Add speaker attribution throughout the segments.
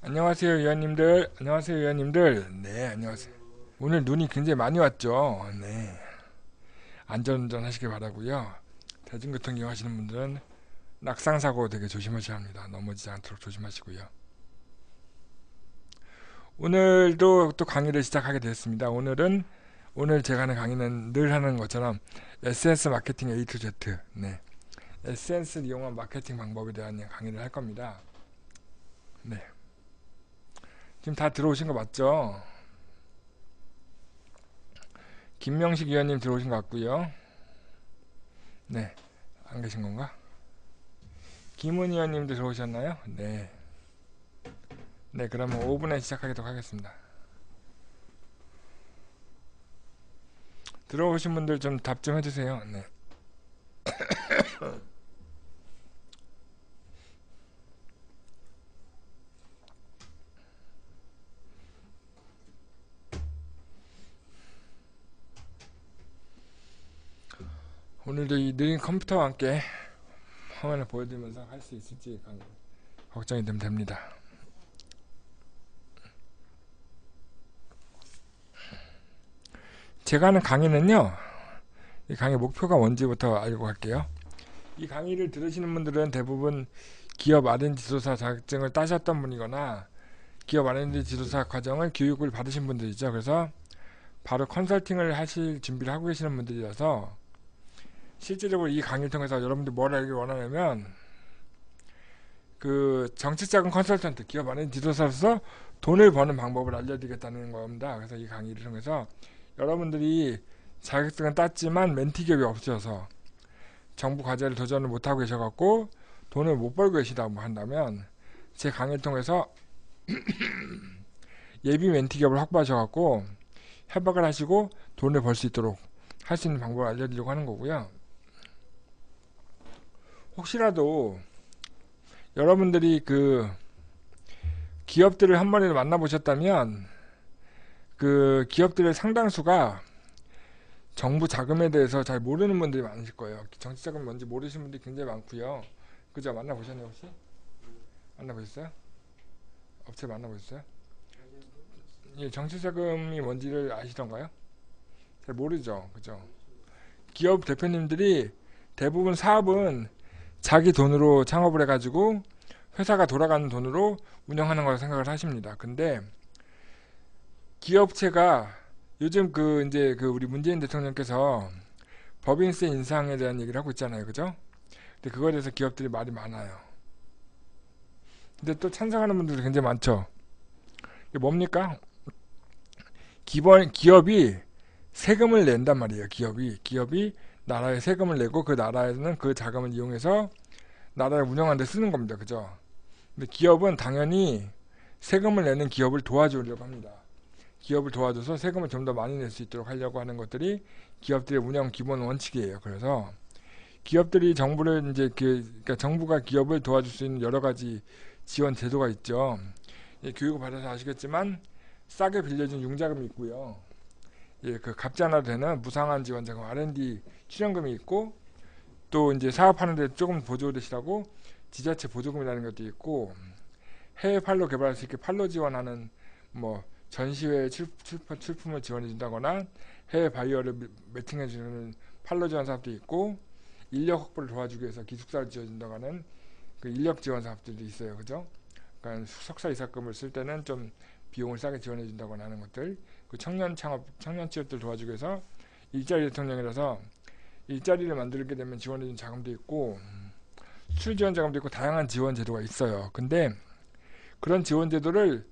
Speaker 1: 안녕하세요, 위원님들. 안녕하세요, 위원님들. 네, 안녕하세요. 오늘 눈이 굉장히 많이 왔죠. 네. 안전운전 하시길 바라고요. 대중교통 이용하시는 분들은 낙상사고 되게 조심하셔야 합니다. 넘어지지 않도록 조심하시고요. 오늘도 또 강의를 시작하게 되었습니다. 오늘 제가 하는 강의는 늘 하는 것처럼 SNS 마케팅 A to Z. 네. SNS를 이용한 마케팅 방법에 대한 강의를 할 겁니다. 네. 지금 다 들어오신 거 맞죠? 김명식 위원님 들어오신 것 같고요. 네, 안 계신 건가? 김은 위원님도 들어오셨나요? 네. 네, 그러면 5분에 시작하도록 하겠습니다. 들어오신 분들 좀 답 좀 해주세요. 네. 오늘도 이 느린 컴퓨터와 함께 화면을 보여드리면서 할 수 있을지 걱정이 좀 됩니다. 제가 하는 강의는요, 이 강의 목표가 뭔지부터 알고 갈게요. 이 강의를 들으시는 분들은 대부분 기업 R&D 지도사 자격증을 따셨던 분이거나 기업 R&D 지도사 과정을 교육을 받으신 분들이죠. 그래서 바로 컨설팅을 하실 준비를 하고 계시는 분들이라서 실질적으로 이 강의를 통해서 여러분들이 뭘 알기 원하냐면 그 정치자금 컨설턴트, 기업 R&D 지도사로서 돈을 버는 방법을 알려드리겠다는 겁니다. 그래서 이 강의를 통해서 여러분들이 자격증은 땄지만 멘티 기업이 없으셔서 정부 과제를 도전을 못하고 계셔갖고 돈을 못 벌고 계시다고 한다면 제 강의를 통해서 예비 멘티 기업을 확보하셔갖고 협박을 하시고 돈을 벌 수 있도록 할 수 있는 방법을 알려드리려고 하는 거고요. 혹시라도 여러분들이 그 기업들을 한 번이라도 만나보셨다면 그 기업들의 상당수가 정부 자금에 대해서 잘 모르는 분들이 많으실 거예요. 정치 자금이 뭔지 모르시는 분들이 굉장히 많고요. 그죠? 만나보셨나요 혹시? 만나보셨어요? 업체 만나보셨어요? 예, 정치 자금이 뭔지를 아시던가요? 잘 모르죠. 그죠? 기업 대표님들이 대부분 사업은 자기 돈으로 창업을 해가지고 회사가 돌아가는 돈으로 운영하는 거라 생각을 하십니다. 근데 기업체가 요즘 이제 우리 문재인 대통령께서 법인세 인상에 대한 얘기를 하고 있잖아요. 그죠? 근데 그거에 대해서 기업들이 말이 많아요. 근데 또 찬성하는 분들도 굉장히 많죠. 이게 뭡니까? 기업이 세금을 낸단 말이에요. 기업이 나라에 세금을 내고 그 나라에는 그 자금을 이용해서 나라를 운영하는 데 쓰는 겁니다. 그죠? 근데 기업은 당연히 세금을 내는 기업을 도와주려고 합니다. 기업을 도와줘서 세금을 좀 더 많이 낼 수 있도록 하려고 하는 것들이 기업들의 운영 기본 원칙이에요. 그래서 기업들이 정부를 이제 그러니까 정부가 기업을 도와줄 수 있는 여러 가지 지원 제도가 있죠. 예, 교육을 받아서 아시겠지만 싸게 빌려준 융자금이 있고요. 예, 그 갚지 않아도 되는 무상한 지원 자금 R&D 출연금이 있고 또 이제 사업하는데 조금 보조되시라고 지자체 보조금이라는 것도 있고 해외 판로 개발할 수 있게 판로 지원하는 뭐 전시회 출품을 지원해 준다거나 해외 바이어를 매칭해 주는 판로 지원 사업도 있고 인력 확보를 도와주기 위해서 기숙사를 지어준다고 하는 그 인력 지원 사업들도 있어요. 그죠? 그러니까 석사 이사금을 쓸 때는 좀 비용을 싸게 지원해 준다거나 하는 것들, 그 청년 창업, 청년 취업들 도와주기 위해서 일자리 대통령이라서 일자리를 만들게 되면 지원해 준 자금도 있고 수출 지원 자금도 있고 다양한 지원 제도가 있어요. 근데 그런 지원 제도를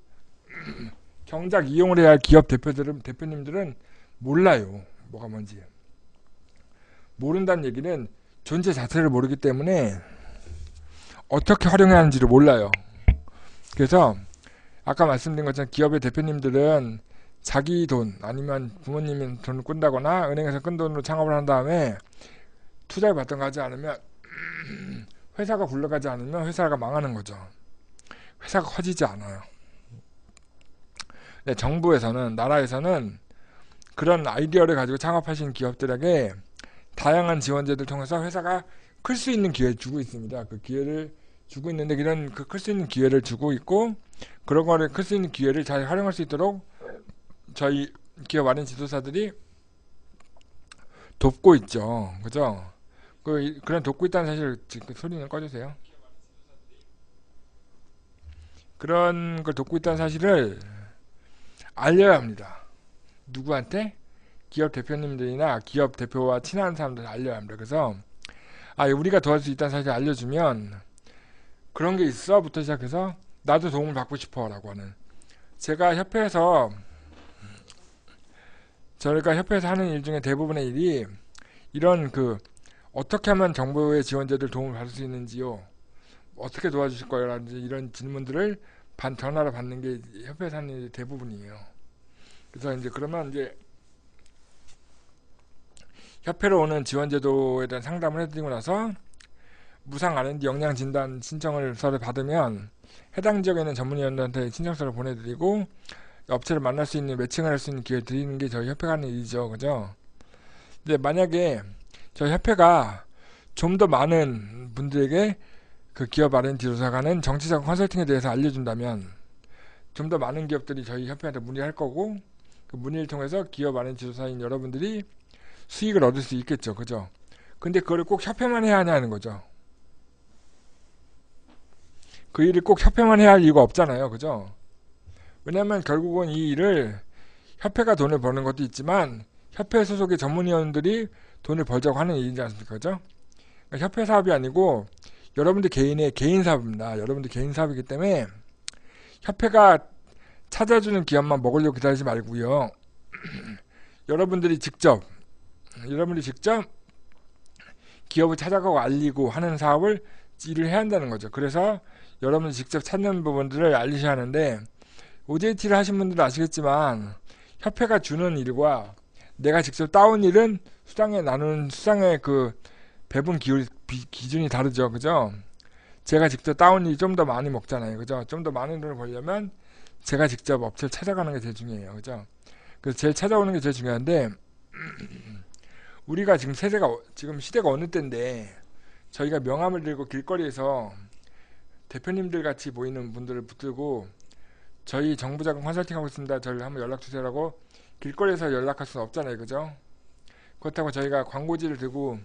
Speaker 1: 정작 이용을 해야 할 기업 대표님들은 몰라요. 뭐가 뭔지. 모른다는 얘기는 존재 자체를 모르기 때문에 어떻게 활용해야 하는지를 몰라요. 그래서 아까 말씀드린 것처럼 기업의 대표님들은 자기 돈 아니면 부모님이 돈을 꾼다거나 은행에서 끈 돈으로 창업을 한 다음에 투자를 받던가 하지 않으면 회사가 굴러가지 않으면 회사가 망하는 거죠. 회사가 커지지 않아요. 네, 정부에서는 나라에서는 그런 아이디어를 가지고 창업하신 기업들에게 다양한 지원제도를 통해서 회사가 클 수 있는 기회를 주고 있습니다. 그 기회를 주고 있는데 이런 그 클 수 있는 기회를 주고 있고 그런 거를 클 수 있는 기회를 잘 활용할 수 있도록 저희 기업 아닌 지도사들이 돕고 있죠. 그죠? 그런 돕고 있다는 사실 지금 소리는 꺼주세요. 그런 걸 돕고 있다는 사실을 알려야 합니다. 누구한테? 기업 대표님들이나 기업 대표와 친한 사람들 알려야 합니다. 그래서 우리가 도와줄 수 있다는 사실을 알려주면 그런 게 있어? 부터 시작해서 나도 도움을 받고 싶어 라고 하는 제가 협회에서 저희가 협회에서 하는 일 중에 대부분의 일이 이런 어떻게 하면 정부의 지원자들 도움을 받을 수 있는지요? 어떻게 도와주실 거예요? 라든지 이런 질문들을 전화로 받는 게 협회에서 하는 일이 대부분이에요. 그래서 이제 그러면 이제 협회로 오는 지원제도에 대한 상담을 해드리고 나서 무상 R&D 역량 진단 신청을 받으면 해당 지역에 있는 전문위원들한테 신청서를 보내드리고 업체를 만날 수 있는 매칭을 할 수 있는 기회를 드리는 게 저희 협회가 하는 일이죠. 그죠? 근데 만약에 저희 협회가 좀 더 많은 분들에게 그 기업 R&D 조사가 하는 정치적 컨설팅에 대해서 알려준다면 좀 더 많은 기업들이 저희 협회한테 문의할 거고 그 문의를 통해서 기업 R&D 조사인 여러분들이 수익을 얻을 수 있겠죠. 그죠? 근데 그거를 꼭 협회만 해야 하냐는 거죠. 그 일을 꼭 협회만 해야 할 이유가 없잖아요. 그죠? 왜냐면 결국은 이 일을 협회가 돈을 버는 것도 있지만 협회 소속의 전문위원들이 돈을 벌자고 하는 일이지 않습니까? 그죠? 그러니까 협회 사업이 아니고 여러분들 개인의 개인 사업입니다. 여러분들 개인 사업이기 때문에 협회가 찾아주는 기업만 먹으려고 기다리지 말고요. 여러분들이 직접 기업을 찾아가고 알리고 하는 사업을 일을 해야 한다는 거죠. 그래서 여러분이 직접 찾는 부분들을 알리셔야 하는데 OJT를 하신 분들은 아시겠지만 협회가 주는 일과 내가 직접 따온 일은 수당에 나누는 수당의 배분 기준이 다르죠. 그죠? 제가 직접 따온 일이 좀 더 많이 먹잖아요. 그죠? 좀 더 많은 돈을 벌려면 제가 직접 업체를 찾아가는 게 제일 중요해요. 그죠? 그래서 제일 찾아오는 게 제일 중요한데 우리가 지금 시대가 어느 때인데 저희가 명함을 들고 길거리에서 대표님들 같이 보이는 분들을 붙들고 저희 정부자금 컨설팅 하고 있습니다. 저를 한번 연락 주세요라고 길거리에서 연락할 수는 없잖아요. 그죠? 그렇다고 저희가 광고지를 들고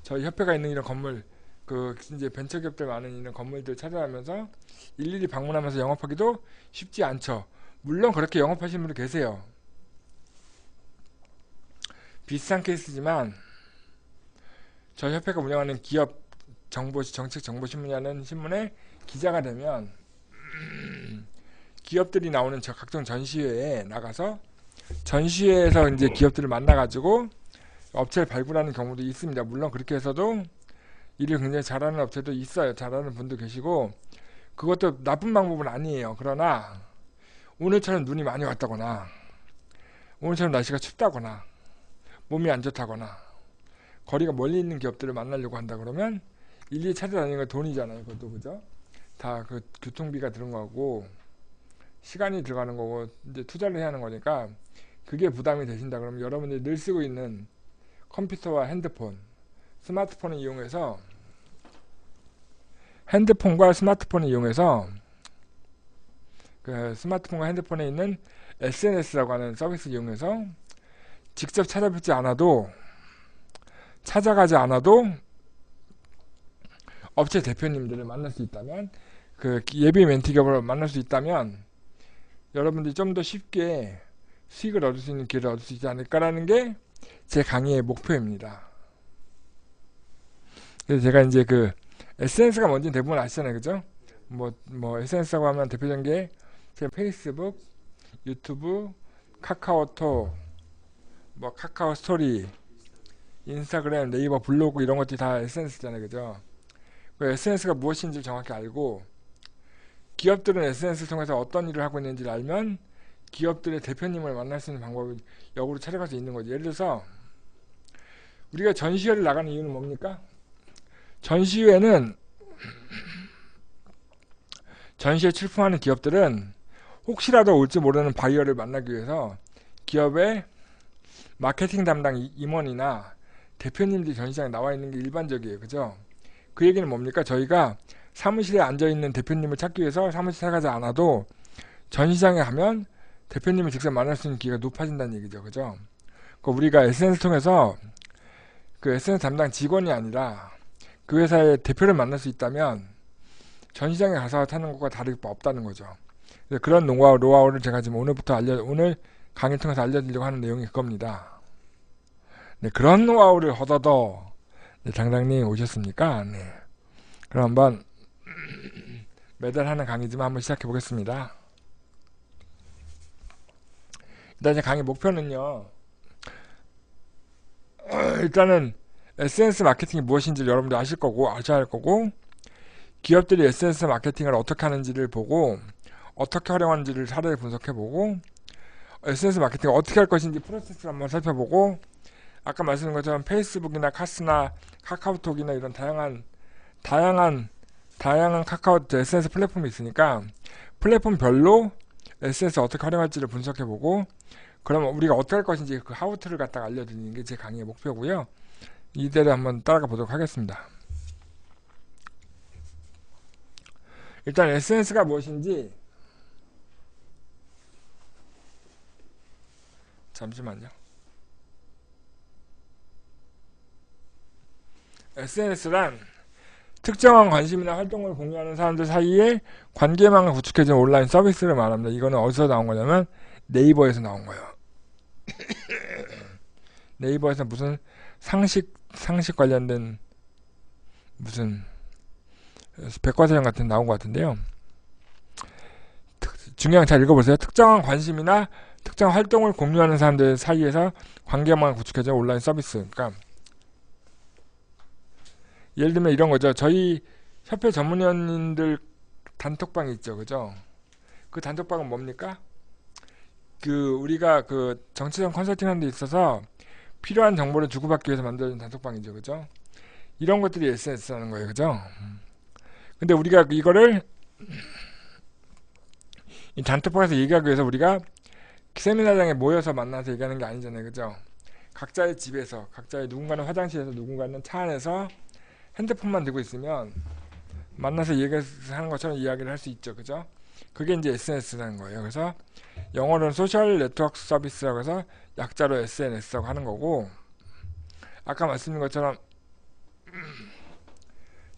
Speaker 1: 저희 협회가 있는 이런 건물 이제 벤처기업들 많은 이런 건물들 찾아가면서 일일이 방문하면서 영업하기도 쉽지 않죠. 물론 그렇게 영업하시는 분들 계세요. 비슷한 케이스지만 저희 협회가 운영하는 기업 정책 정보 신문이라는 신문에 기자가 되면 기업들이 나오는 각종 전시회에 나가서 전시회에서 이제 기업들을 만나가지고 업체를 발굴하는 경우도 있습니다. 물론 그렇게 해서도 일을 굉장히 잘하는 업체도 있어요. 잘하는 분도 계시고 그것도 나쁜 방법은 아니에요. 그러나 오늘처럼 눈이 많이 왔다거나 오늘처럼 날씨가 춥다거나 몸이 안 좋다거나 거리가 멀리 있는 기업들을 만나려고 한다 그러면 일일이 찾아다니는 건 돈이잖아요. 그것도 그죠? 다 교통비가 들어가고 시간이 들어가는 거고 이제 투자를 해야 하는 거니까 그게 부담이 되신다 그러면 여러분들이 늘 쓰고 있는 컴퓨터와 핸드폰, 스마트폰을 이용해서 핸드폰과 스마트폰을 이용해서 스마트폰과 핸드폰에 있는 SNS라고 하는 서비스를 이용해서 직접 찾아가지 않아도 업체 대표님들을 만날 수 있다면 예비 멘티 기업을 만날 수 있다면 여러분들이 좀 더 쉽게 수익을 얻을 수 있는 기회를 얻을 수 있지 않을까라는 게 제 강의의 목표입니다. 그래서 제가 이제 SNS가 뭔지 대부분 아시잖아요. 그죠? SNS라고 하면 대표적인 게 페이스북, 유튜브, 카카오톡, 카카오 스토리, 인스타그램, 네이버 블로그 이런 것들이 다 SNS잖아요. 그죠? SNS가 무엇인지 정확히 알고 기업들은 SNS를 통해서 어떤 일을 하고 있는지를 알면 기업들의 대표님을 만날 수 있는 방법을 역으로 찾아갈 수 있는 거죠. 예를 들어서 우리가 전시회를 나가는 이유는 뭡니까? 전시회에 출품하는 기업들은 혹시라도 올지 모르는 바이어를 만나기 위해서 기업의 마케팅 담당 임원이나 대표님들이 전시장에 나와 있는 게 일반적이에요. 그죠? 그 얘기는 뭡니까? 저희가 사무실에 앉아있는 대표님을 찾기 위해서 사무실 찾아가지 않아도 전시장에 가면 대표님을 직접 만날 수 있는 기회가 높아진다는 얘기죠. 그죠? 우리가 SNS 통해서 그 SNS 담당 직원이 아니라 그 회사의 대표를 만날 수 있다면 전시장에 가서 타는 것과 다를 바 없다는 거죠. 그런 노하우를 제가 지금 오늘 강의 통해서 알려드리려고 하는 내용이 그겁니다. 네, 그런 노하우를 얻어도 네, 장장님 오셨습니까? 네. 그럼 한번 매달 하는 강의지만 한번 시작해 보겠습니다. 일단 이제 강의 목표는요. 일단은 SNS 마케팅이 무엇인지 여러분들 아셔야 할 거고, 기업들이 SNS 마케팅을 어떻게 하는지를 보고 어떻게 활용하는지를 사례를 분석해보고, SNS 마케팅을 어떻게 할 것인지 프로세스를 한번 살펴보고, 아까 말씀드린 것처럼 페이스북이나 카스나 카카오톡이나 이런 다양한 SNS 플랫폼이 있으니까 플랫폼별로 SNS 어떻게 활용할지를 분석해보고, 그러면 우리가 어떻게 할 것인지 그 하우투를 갖다가 알려드리는 게 제 강의의 목표고요. 이대로 한번 따라가 보도록 하겠습니다. 일단 SNS가 무엇인지 잠시만요. SNS란 특정한 관심이나 활동을 공유하는 사람들 사이에 관계망을 구축해주는 온라인 서비스를 말합니다. 이거는 어디서 나온 거냐면 네이버에서 나온 거예요. 네이버에서 무슨 상식 관련된 무슨 백과사전 같은 나온 것 같은데요. 중요한 잘 읽어보세요. 특정한 관심이나 특정 활동을 공유하는 사람들 사이에서 관계망을 구축해주는 온라인 서비스. 그러니까 예를 들면 이런 거죠. 저희 협회 전문위원님들 단톡방이 있죠. 그죠? 그 단톡방은 뭡니까? 우리가 정치적 컨설팅 하는 데 있어서 필요한 정보를 주고받기 위해서 만들어진 단톡방이죠. 그죠? 이런 것들이 SNS라는 거예요. 그죠? 근데 우리가 이거를 이 단톡방에서 얘기하기 위해서 우리가 세미나장에 모여서 만나서 얘기하는 게 아니잖아요. 그죠? 각자의 집에서, 누군가는 화장실에서, 누군가는 차 안에서 핸드폰만 들고 있으면 만나서 얘기하는 것처럼 이야기를 할 수 있죠. 그죠? 그게 이제 SNS라는 거예요. 그래서 영어로는 소셜 네트워크 서비스라고 해서 약자로 SNS라고 하는 거고, 아까 말씀드린 것처럼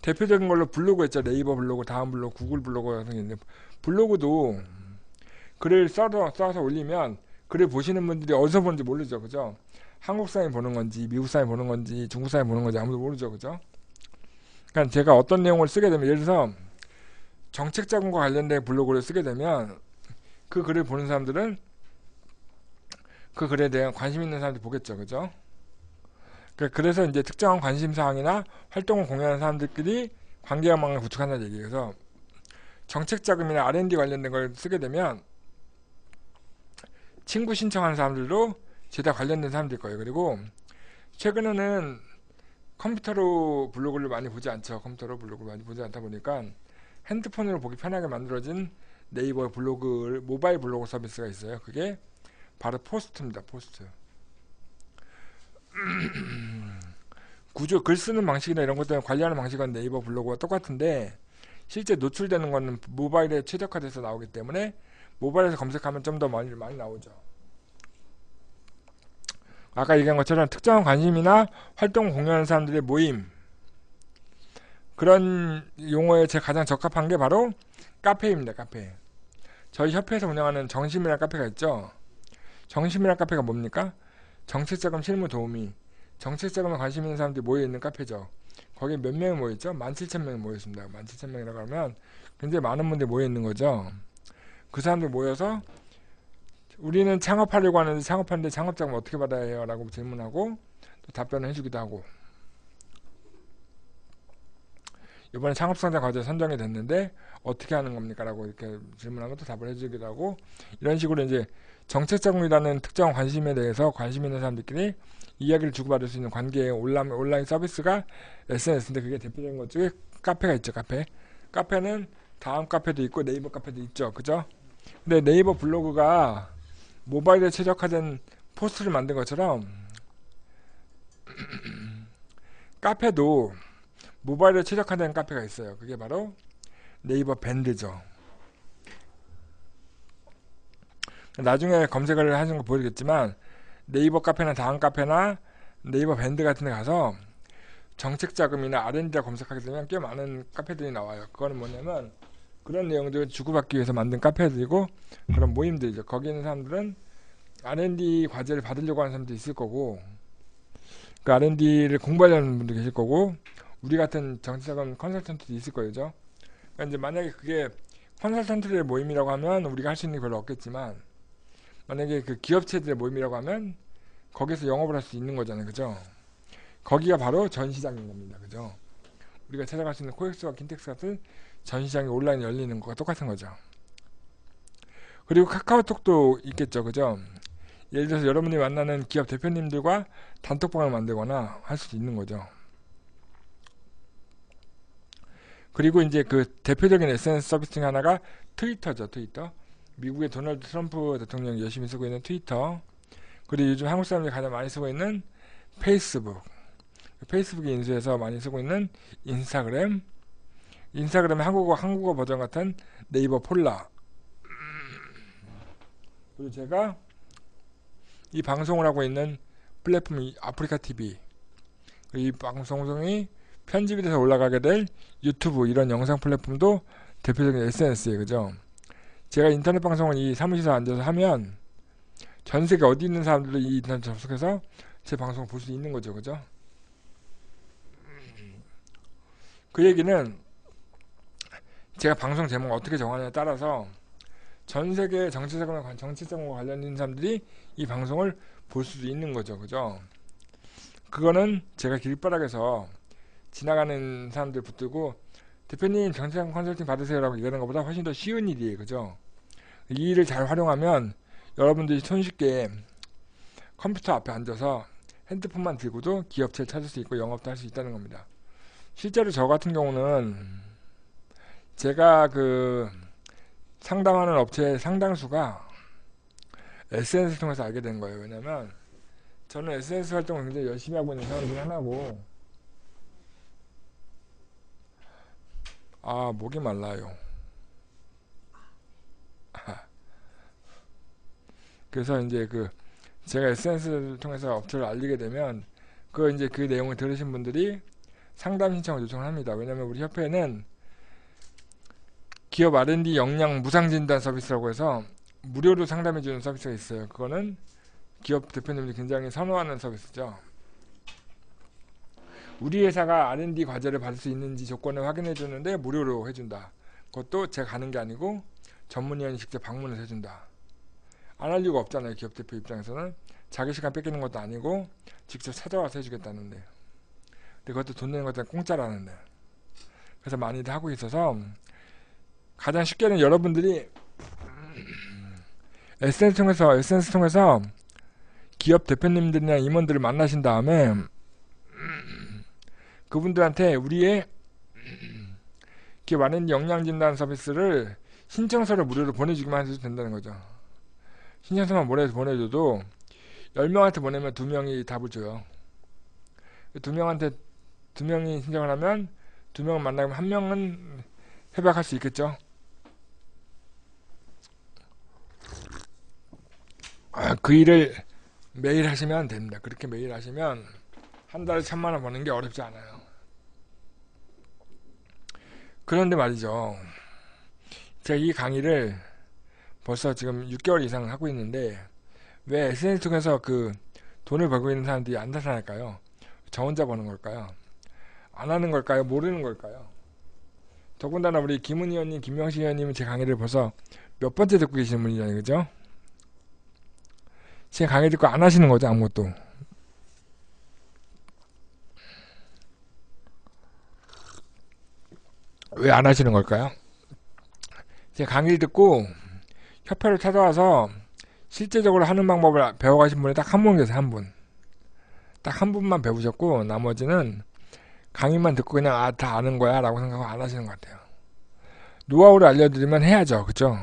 Speaker 1: 대표적인 걸로 블로그 있죠. 네이버 블로그, 다음 블로그, 구글 블로그 같은 게 있는데, 블로그도 글을 써서 올리면 글을 보시는 분들이 어디서 보는지 모르죠. 그죠? 한국 사람이 보는 건지, 미국 사람이 보는 건지, 중국 사람이 보는 건지 아무도 모르죠. 그죠? 그러니까 제가 어떤 내용을 쓰게 되면, 예를 들어서 정책 자금과 관련된 블로그를 쓰게 되면 그 글을 보는 사람들은 그 글에 대한 관심 있는 사람들이 보겠죠. 그죠? 그래서 이제 특정한 관심사항이나 활동을 공유하는 사람들끼리 관계망을 구축한다는 얘기예요. 그래서 정책 자금이나 R&D 관련된 걸 쓰게 되면 친구 신청하는 사람들도 죄다 관련된 사람들일 거예요. 그리고 최근에는 컴퓨터로 블로그를 많이 보지 않죠. 컴퓨터로 블로그를 많이 보지 않다 보니까 핸드폰으로 보기 편하게 만들어진 네이버 블로그, 모바일 블로그 서비스가 있어요. 그게 바로 포스트입니다. 포스트. 글 쓰는 방식이나 이런 것들 관리하는 방식은 네이버 블로그와 똑같은데, 실제 노출되는 거는 모바일에 최적화돼서 나오기 때문에 모바일에서 검색하면 좀 더 많이 나오죠. 아까 얘기한 것처럼 특정한 관심이나 활동을 공유하는 사람들의 모임, 그런 용어에 제가 가장 적합한 게 바로 카페입니다. 카페. 저희 협회에서 운영하는 정심이라는 카페가 있죠. 정심이라는 카페가 뭡니까? 정책자금 실무 도우미, 정책자금에 관심 있는 사람들이 모여있는 카페죠. 거기 몇 명이 모여있죠? 17,000명이 모였습니다. 17,000명이라고 하면 굉장히 많은 분들이 모여있는 거죠. 그 사람들 모여서 우리는 창업하려고 하는데 창업하는데 창업자금 어떻게 받아야 해요? 라고 질문하고 또 답변을 해주기도 하고, 이번에 창업상자 과제 선정이 됐는데 어떻게 하는 겁니까? 라고 이렇게 질문하면 또 답을 해주기도 하고, 이런 식으로 이제 정책자금이라는 특정 관심에 대해서 관심 있는 사람들끼리 이야기를 주고받을 수 있는 관계의 온라인 서비스가 SNS인데, 그게 대표적인 것 중에 카페가 있죠. 카페는 다음 카페도 있고 네이버 카페도 있죠. 그죠? 근데 네이버 블로그가 모바일에 최적화된 포스트를 만든 것처럼 카페도 모바일에 최적화된 카페가 있어요. 그게 바로 네이버 밴드죠. 나중에 검색을 하시는 거 보여드리겠지만 네이버 카페나 다음 카페나 네이버 밴드 같은 데 가서 정책 자금이나 R&D 검색하게 되면 꽤 많은 카페들이 나와요. 그거는 뭐냐면 그런 내용들을 주고받기 위해서 만든 카페들이고 그런 모임들이죠. 거기 있는 사람들은 R&D 과제를 받으려고 하는 사람도 있을 거고 그 R&D를 공부하려는 분도 계실 거고 우리 같은 정치자금 컨설턴트도 있을 거예요. 그러니까 이제 만약에 그게 컨설턴트들의 모임이라고 하면 우리가 할 수 있는 게 별로 없겠지만 만약에 그 기업체들의 모임이라고 하면 거기서 영업을 할 수 있는 거잖아요. 그죠? 거기가 바로 전시장인 겁니다. 그죠? 우리가 찾아갈 수 있는 코엑스와 킨텍스 같은 전시장이 온라인 열리는 거가 똑같은 거죠. 그리고 카카오톡도 있겠죠. 그죠? 예를 들어서 여러분이 만나는 기업 대표님들과 단톡방을 만들거나 할 수도 있는 거죠. 그리고 이제 그 대표적인 SNS 서비스 중 하나가 트위터죠. 트위터. 미국의 도널드 트럼프 대통령이 열심히 쓰고 있는 트위터. 그리고 요즘 한국 사람들이 가장 많이 쓰고 있는 페이스북. 페이스북이 인수해서 많이 쓰고 있는 인스타그램. 인스타그램의 한국어 버전 같은 네이버 폴라. 그리고 제가 이 방송을 하고 있는 플랫폼이 아프리카 TV. 이 방송이 편집이 돼서 올라가게 될 유튜브 이런 영상 플랫폼도 대표적인 SNS예요. 그죠? 제가 인터넷 방송을 이 사무실에 앉아서 하면 전 세계 어디 있는 사람들도 이 인터넷 접속해서 제 방송을 볼 수 있는 거죠. 그죠? 그 얘기는 제가 방송 제목을 어떻게 정하느냐에 따라서 전 세계 정치자금과 관련된 사람들이 이 방송을 볼 수도 있는 거죠. 그죠? 그거는 제가 길바닥에서 지나가는 사람들 붙들고 대표님 정치자금 컨설팅 받으세요라고 얘기하는 것보다 훨씬 더 쉬운 일이에요. 그죠? 이 일을 잘 활용하면 여러분들이 손쉽게 컴퓨터 앞에 앉아서 핸드폰만 들고도 기업체를 찾을 수 있고 영업도 할 수 있다는 겁니다. 실제로 저 같은 경우는 제가 그 상담하는 업체의 상당수가 SNS를 통해서 알게 된 거예요. 왜냐면 저는 SNS 활동을 굉장히 열심히 하고 있는 사람 중에 하나고 목이 말라요. 그래서 이제 제가 SNS를 통해서 업체를 알리게 되면 이제 그 내용을 들으신 분들이 상담 신청을 요청을 합니다. 왜냐면 우리 협회에는 기업 R&D 역량 무상 진단 서비스라고 해서 무료로 상담해주는 서비스가 있어요. 그거는 기업 대표님들이 굉장히 선호하는 서비스죠. 우리 회사가 R&D 과제를 받을 수 있는지 조건을 확인해 주는데 무료로 해준다. 그것도 제가 가는 게 아니고 전문위원이 직접 방문을 해준다. 안 할 이유가 없잖아요. 기업 대표 입장에서는 자기 시간 뺏기는 것도 아니고 직접 찾아와서 해주겠다는데 근데 그것도 돈 내는 것도 공짜라는데 그래서 많이들 하고 있어서 가장 쉽게는 여러분들이 SNS 통해서 기업 대표님들이나 임원들을 만나신 다음에 그분들한테 우리의 기업 R&D 역량 진단 서비스를 신청서를 무료로 보내주기만 해도 된다는 거죠. 신청서만 보내줘도 10명한테 보내면 2명이 답을 줘요. 2명이 신청을 하면 2명을 만나면 1명은 협약할 수 있겠죠. 그 일을 매일 하시면 됩니다. 그렇게 매일 하시면 한 달에 1000만원 버는 게 어렵지 않아요. 그런데 말이죠. 제가 이 강의를 벌써 지금 6개월 이상 하고 있는데 왜 SNS 통해서 돈을 벌고 있는 사람들이 안 나타날까요? 저 혼자 버는 걸까요? 안 하는 걸까요? 모르는 걸까요? 더군다나 우리 김은 의원님, 김명식 의원님은 제 강의를 벌써 몇 번째 듣고 계시는 분이잖아요. 그죠? 제 강의 듣고 안 하시는 거죠. 아무것도. 왜 안 하시는 걸까요? 제 강의를 듣고 협회를 찾아와서 실제적으로 하는 방법을 배워가신 분이 딱 한 분 계세요. 한 분. 딱 한 분만 배우셨고 나머지는 강의만 듣고 그냥 다 아는 거야 라고 생각하고 안 하시는 것 같아요. 노하우를 알려드리면 해야죠. 그죠?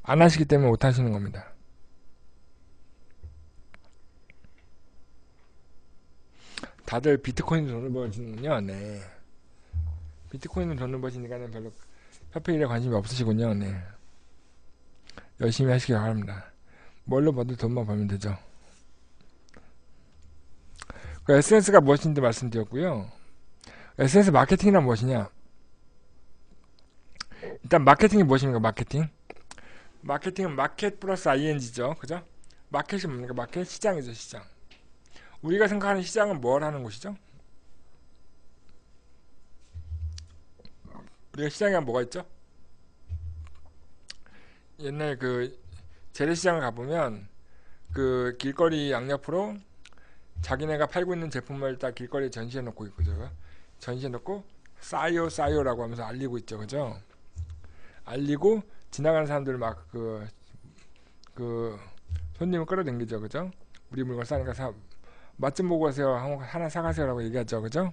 Speaker 1: 안 하시기 때문에 못 하시는 겁니다. 다들 비트코인 돈을 버시는군요. 네. 비트코인은 돈을 버시니까는 별로 협회 일에 관심이 없으시군요. 네. 열심히 하시기 바랍니다. 뭘로 벌도 돈만 벌면 되죠. 그 SNS가 무엇인지 말씀드렸고요. SNS 마케팅이란 무엇이냐? 일단 마케팅이 무엇입니까? 마케팅은 마켓 플러스 ing죠. 그죠? 마켓이 뭡니까? 마켓 시장이죠. 시장. 우리가 생각하는 시장은 뭘 하는 곳이죠? 우리가 시장에 하면 뭐가 있죠? 옛날 그 재래시장을 가보면 그 길거리 양옆으로 자기네가 팔고 있는 제품을 딱 길거리에 전시해 놓고 있죠. 전시해 놓고 싸요라고 하면서 알리고 있죠. 그죠? 알리고 지나가는 사람들 막 그 손님을 끌어당기죠. 그죠? 우리 물건 싸니까 맛 좀 보고 가세요. 하나 사가세요라고 얘기하죠. 그죠?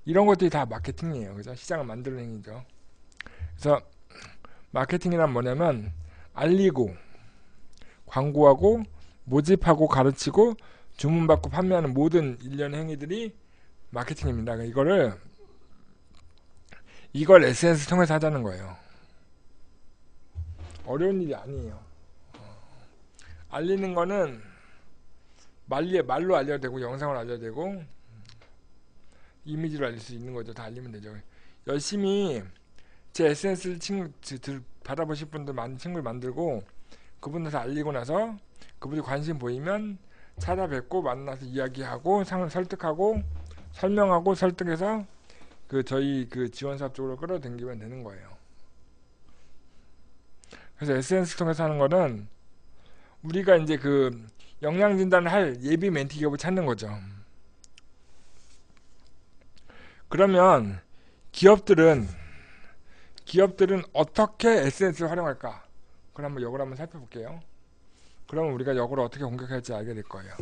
Speaker 1: 이런 것들이 다 마케팅이에요. 그죠? 시장을 만드는 행위죠. 그래서 마케팅이란 뭐냐면 알리고 광고하고 모집하고 가르치고 주문받고 판매하는 모든 일련의 행위들이 마케팅입니다. 이걸 SNS 통해서 하자는 거예요. 어려운 일이 아니에요. 알리는 거는 말로 알려야 되고 영상으로 알려야 되고 이미지로 알릴 수 있는 거죠. 다 알리면 되죠. 열심히 제 SNS를 받아보실 분들 많은 친구를 만들고 그분들 다 알리고 나서 그분이 관심 보이면 찾아뵙고 만나서 이야기하고 설득하고 설명하고 설득해서 저희 지원사업 쪽으로 끌어당기면 되는 거예요. 그래서 SNS 통해서 하는 거는 우리가 이제 역량 진단을 할 예비 멘티 기업을 찾는 거죠. 그러면 기업들은 어떻게 SNS를 활용할까? 그럼 이걸 한번 살펴볼게요. 그러면 우리가 이걸 어떻게 공격할지 알게 될 거예요.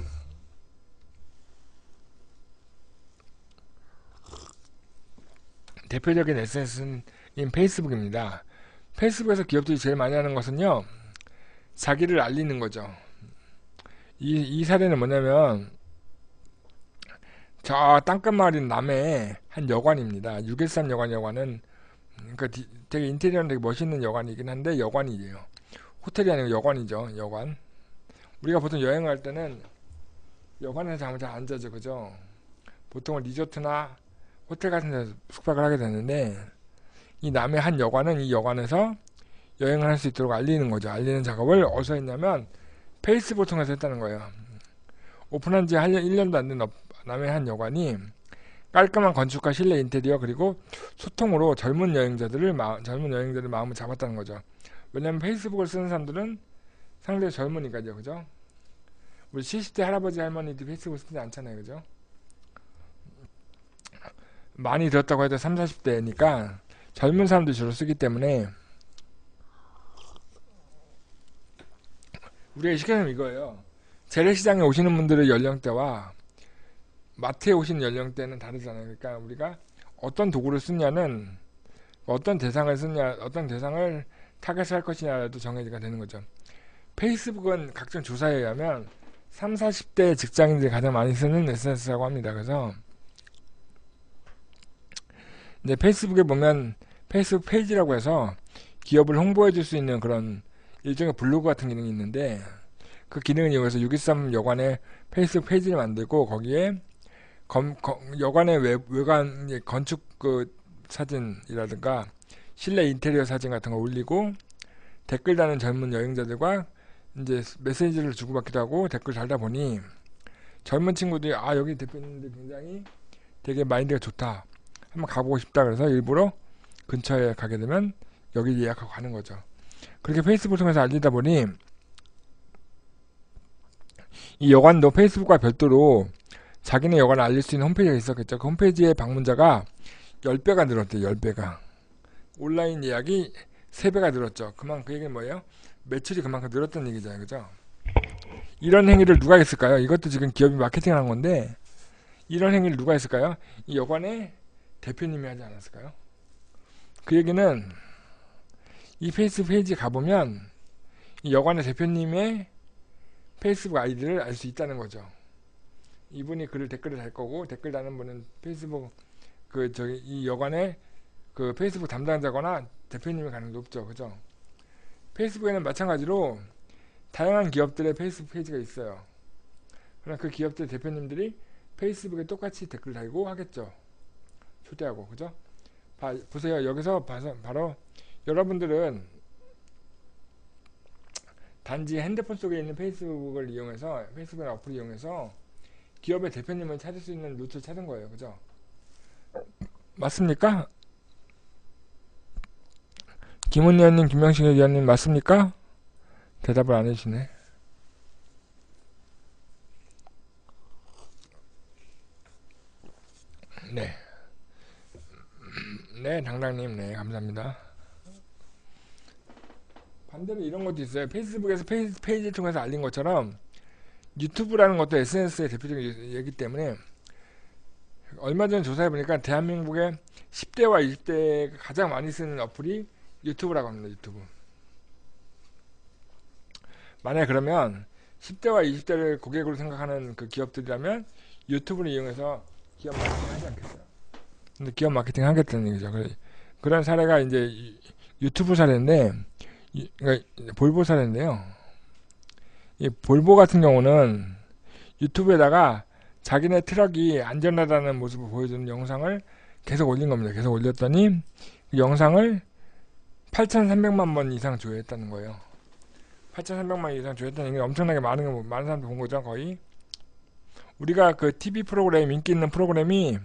Speaker 1: 대표적인 SNS는 페이스북입니다. 페이스북에서 기업들이 제일 많이 하는 것은요, 자기를 알리는 거죠. 이 사례는 뭐냐면 저 땅끝마을인 남해의 한 여관입니다. 613 여관은 그러니까 되게 인테리어는 되게 멋있는 여관이긴 한데 여관이에요. 호텔이 아니고 여관이죠. 여관. 우리가 보통 여행을 할 때는 여관에서 잠을 잘 안 자죠. 그죠? 보통은 리조트나 호텔 같은 데서 숙박을 하게 되는데 이 남해 한 여관은 이 여관에서 여행을 할 수 있도록 알리는 거죠. 알리는 작업을 어디서 했냐면 페이스북 통해서 했다는 거예요. 오픈한 지 1년도 안 된 남해 한 여관이 깔끔한 건축과 실내 인테리어 그리고 소통으로 젊은 여행자들의 마음을 잡았다는 거죠. 왜냐면 페이스북을 쓰는 사람들은 상당히 젊으니까요. 그죠? 우리 70대 할아버지 할머니들 페이스북 쓰지 않잖아요. 그죠? 많이 들었다고 해도 30, 40대니까 젊은 사람들이 주로 쓰기 때문에 우리가 시켜놓은 이거예요. 재래시장에 오시는 분들의 연령대와 마트에 오시는 연령대는 다르잖아요. 그러니까 우리가 어떤 도구를 쓰냐는 어떤 대상을 타겟할 것이냐도 정해지가 되는 거죠. 페이스북은 각종 조사에 의하면 30, 40대 직장인들이 가장 많이 쓰는 SNS라고 합니다. 그래서 이제 페이스북에 보면 페이스북 페이지라고 해서 기업을 홍보해 줄 수 있는 그런 일종의 블로그 같은 기능이 있는데 그 기능을 이용해서 613 여관의 페이스북 페이지를 만들고 거기에 여관의 외관 건축 사진이라든가 실내 인테리어 사진 같은 거 올리고 댓글 다는 젊은 여행자들과 이제 메시지를 주고받기도 하고 댓글 달다 보니 젊은 친구들이 여기 대표님들 굉장히 되게 마인드가 좋다 한번 가보고 싶다 그래서 일부러 근처에 가게 되면 여기 예약하고 가는 거죠. 그렇게 페이스북을 통해서 알리다 보니 이 여관도 페이스북과 별도로 자기네 여관을 알릴 수 있는 홈페이지가 있었겠죠. 그 홈페이지의 방문자가 10배가 늘었대요. 10배가. 온라인 예약이 3배가 늘었죠. 그 얘기는 뭐예요? 매출이 그만큼 늘었다는 얘기잖아요. 그죠? 이런 행위를 누가 했을까요? 이것도 지금 기업이 마케팅을 한 건데 이런 행위를 누가 했을까요? 이 여관의 대표님이 하지 않았을까요? 그 얘기는 이 페이스북 페이지 가보면 이 여관의 대표님의 페이스북 아이디를 알 수 있다는 거죠. 이분이 댓글을 달 거고 댓글 다는 분은 페이스북 이 여관의 페이스북 담당자거나 대표님의 가능성이 높죠. 그죠? 페이스북에는 마찬가지로 다양한 기업들의 페이스북 페이지가 있어요. 그럼 그 기업들 대표님들이 페이스북에 똑같이 댓글 달고 하겠죠. 초대하고. 그죠? 보세요. 여기서 바로 여러분들은 단지 핸드폰 속에 있는 페이스북을 이용해서, 페이스북 어플을 이용해서 기업의 대표님을 찾을 수 있는 루트를 찾은 거예요. 그죠? 맞습니까? 김훈 의원님, 김명식 의원님 맞습니까? 대답을 안 해주시네. 네. 네, 당당님, 네, 감사합니다. 반대로 이런 것도 있어요. 페이스북에서 페이지를 통해서 알린 것처럼 유튜브라는 것도 SNS의 대표적인 얘기 때문에 얼마 전에 조사해보니까 대한민국의 10대와 20대가 가장 많이 쓰는 어플이 유튜브라고 합니다. 유튜브. 만약에 그러면 10대와 20대를 고객으로 생각하는 그 기업들이라면 유튜브를 이용해서 기업 마케팅 하지 않겠어요. 근데 기업 마케팅 하겠다는 얘기죠. 그런 사례가 이제 유튜브 사례인데, 그러니까 볼보 사례인데요. 이 볼보 같은 경우는 유튜브에다가 자기네 트럭이 안전하다는 모습을 보여주는 영상을 계속 올린 겁니다. 계속 올렸더니 그 영상을 8,300만 번 이상 조회했다는 거예요. 8,300만 이상 조회했다는 게 엄청나게 많은 사람들 본 거죠. 거의 우리가 그 TV 프로그램, 인기 있는 프로그램이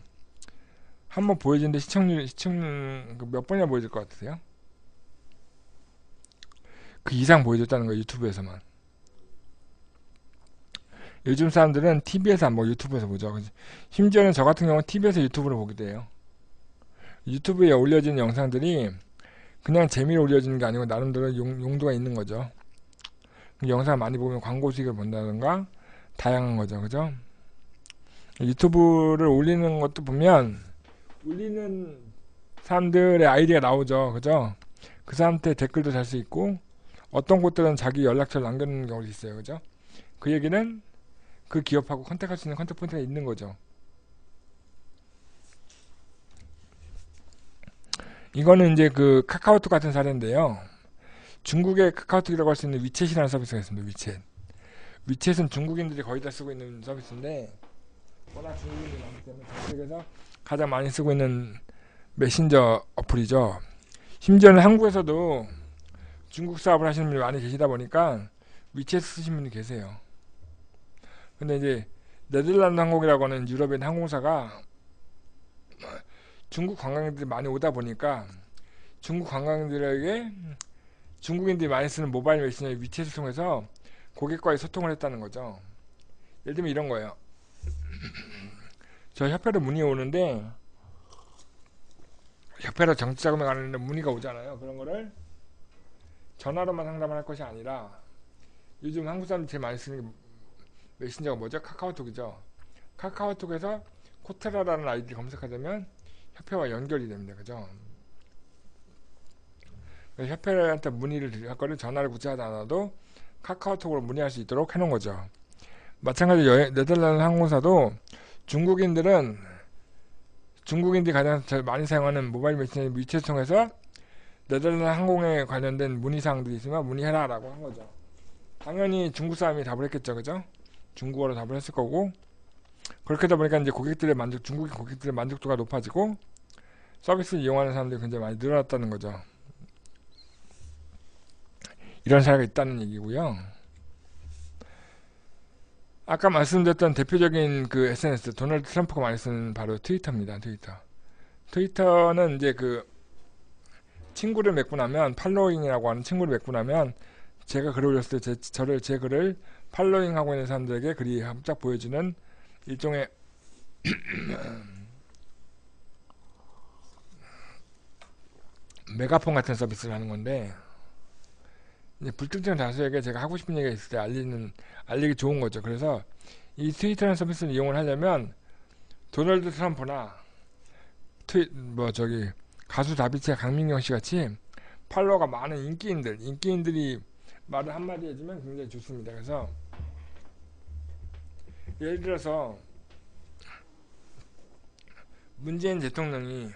Speaker 1: 한번 보여지는데 시청 몇 번이나 보여질 것 같으세요? 그 이상 보여줬다는 거예요. 유튜브에서만. 요즘 사람들은 TV에서 안 보고 유튜브에서 보죠. 심지어는 저 같은 경우는 TV에서 유튜브를 보기도 해요. 유튜브에 올려진 영상들이 그냥 재미로 올려지는 게 아니고 나름대로 용도가 있는 거죠. 영상 많이 보면 광고 수익을 본다든가 다양한 거죠. 그죠? 유튜브를 올리는 것도 보면 올리는 사람들의 아이디가 나오죠. 그죠? 그 사람한테 댓글도 달 수 있고 어떤 곳들은 자기 연락처를 남겨놓는 경우도 있어요. 그죠? 그 얘기는 그 기업하고 컨택할 수 있는 컨택 포인트가 있는 거죠. 이거는 이제 그 카카오톡 같은 사례인데요. 중국의 카카오톡이라고 할 수 있는 위챗이라는 서비스가 있습니다. 위챗. 위챗은 중국인들이 거의 다 쓰고 있는 서비스인데 워낙 중국인들이 많기 때문에 전 세계에서 가장 많이 쓰고 있는 메신저 어플이죠. 심지어는 한국에서도 중국 사업을 하시는 분이 많이 계시다 보니까 위챗 쓰시는 분이 계세요. 근데 이제 네덜란드 항공이라고 하는 유럽의 항공사가 중국 관광객들이 많이 오다 보니까 중국 관광객들에게 중국인들이 많이 쓰는 모바일 메신저 위챗을 통해서 고객과의 소통을 했다는 거죠. 예를 들면 이런 거예요. 저 협회로 문의 오는데 협회로 정치 자금에 가는데 문의가 오잖아요. 그런 거를 전화로만 상담을 할 것이 아니라 요즘 한국 사람들이 제일 많이 쓰는 게 메신저가 뭐죠? 카카오톡이죠. 카카오톡에서 코테라라는 아이디 검색하자면 협회와 연결이 됩니다. 그죠? 협회한테 문의를 할 거를 전화를 굳이 하지 않아도 카카오톡으로 문의할 수 있도록 해놓은 거죠. 마찬가지로 네덜란드 항공사도 중국인들이 가장 제일 많이 사용하는 모바일 메신저 위챗 통해서 네덜란드 항공에 관련된 문의사항들이 있으면 문의해라 라고 한 거죠. 당연히 중국 사람이 답을 했겠죠. 그죠? 중국어로 답을 했을 거고 그렇게 하다 보니까 이제 중국인 고객들의 만족도가 높아지고 서비스를 이용하는 사람들이 굉장히 많이 늘어났다는 거죠. 이런 사례가 있다는 얘기고요. 아까 말씀드렸던 대표적인 그 SNS 도널드 트럼프가 많이 쓰는 바로 트위터입니다. 트위터는 이제 그 친구를 맺고 나면 팔로잉이라고 하는 친구를 맺고 나면 제가 글을 올렸을 때 제 글을 팔로잉하고 있는 사람들에게 글이 깜짝 보여주는 일종의 메가폰 같은 서비스를 하는 건데 이제 불특정 다수에게 제가 하고 싶은 얘기가 있을 때 알리기 좋은 거죠. 그래서 이 트위터라는 서비스를 이용을 하려면 도널드 트럼프나 가수 다비치와 강민경 씨 같이 팔로워가 많은 인기인들이 말을 한마디 해주면 굉장히 좋습니다. 그래서 예를 들어서 문재인 대통령이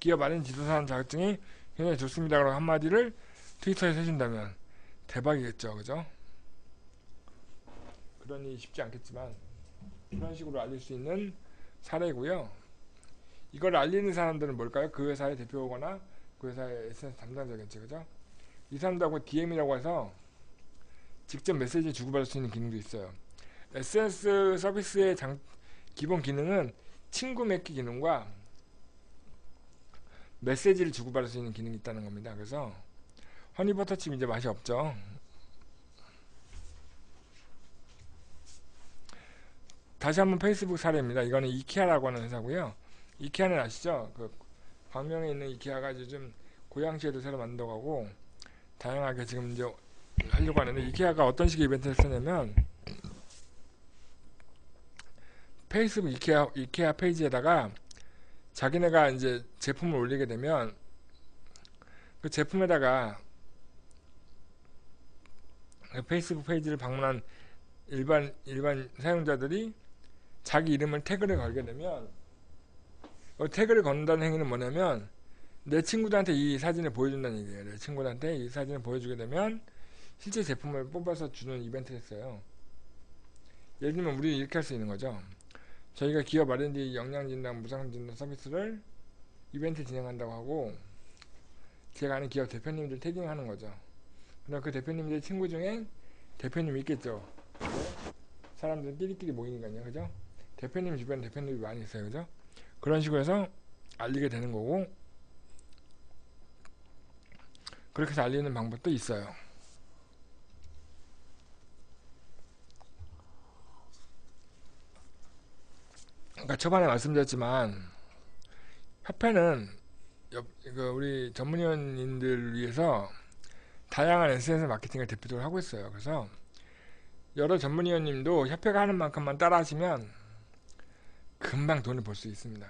Speaker 1: 기업 알린 지도사는 자격증이 굉장히 좋습니다. 그리고 한마디를 트위터에 해준다면 대박이겠죠, 그죠? 그러니 쉽지 않겠지만 그런 식으로 알릴 수 있는 사례고요. 이걸 알리는 사람들은 뭘까요? 그 회사의 대표거나 그 회사의 SNS 담당자겠죠, 그죠? 이 사람들하고 DM이라고 해서 직접 메시지 주고받을 수 있는 기능도 있어요. SNS 서비스의 기본 기능은 친구 맺기 기능과 메시지를 주고받을 수 있는 기능이 있다는 겁니다. 그래서 허니버터칩 이제 맛이 없죠. 다시 한번 페이스북 사례입니다. 이거는 이케아라고 하는 회사고요. 이케아는 아시죠? 그 광명에 있는 이케아가 요즘 고양시에도 새로 만들어가고 다양하게 지금 이제 하려고 하는데, 이케아가 어떤 식의 이벤트를 쓰냐면 페이스북 이케아 페이지에다가 자기네가 이제 제품을 올리게 되면 그 제품에다가 페이스북 페이지를 방문한 일반 사용자들이 자기 이름을 태그를 걸게 되면, 태그를 건다는 행위는 뭐냐면 내 친구들한테 이 사진을 보여준다는 얘기예요. 내 친구들한테 이 사진을 보여주게 되면 실제 제품을 뽑아서 주는 이벤트를 했어요. 예를 들면 우리 이렇게 할 수 있는 거죠. 저희가 기업 R&D 역량진단 무상진단 서비스를 이벤트 진행한다고 하고 제가 아는 기업 대표님들 태깅하는 거죠. 그럼 그 대표님들 친구 중에 대표님이 있겠죠. 사람들은 끼리끼리 모이니까요, 그죠? 대표님 주변에 대표님이 많이 있어요, 그죠? 그런 식으로 해서 알리게 되는 거고, 그렇게 해서 알리는 방법도 있어요. 그러니까 초반에 말씀드렸지만 협회는 우리 전문위원님들을 위해서 다양한 SNS 마케팅을 대표적으로 하고 있어요. 그래서 여러 전문위원님도 협회가 하는 만큼만 따라 하시면 금방 돈을 벌 수 있습니다.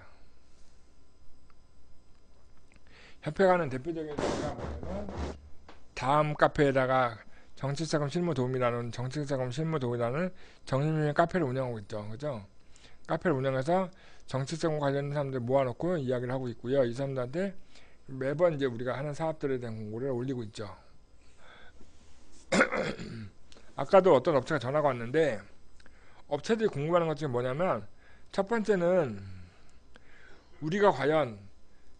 Speaker 1: 협회가 하는 대표적인 사례가 뭐냐면 다음 카페에다가 정치자금 실무 도움이라는 정신윤리 카페를 운영하고 있죠. 그죠? 카페를 운영해서 정치자금 관련된 사람들 모아놓고 이야기를 하고 있고요. 이 사람들한테 매번 이제 우리가 하는 사업들에 대한 공고를 올리고 있죠. 아까도 어떤 업체가 전화가 왔는데, 업체들이 궁금해하는 것 중에 뭐냐면, 첫 번째는 우리가 과연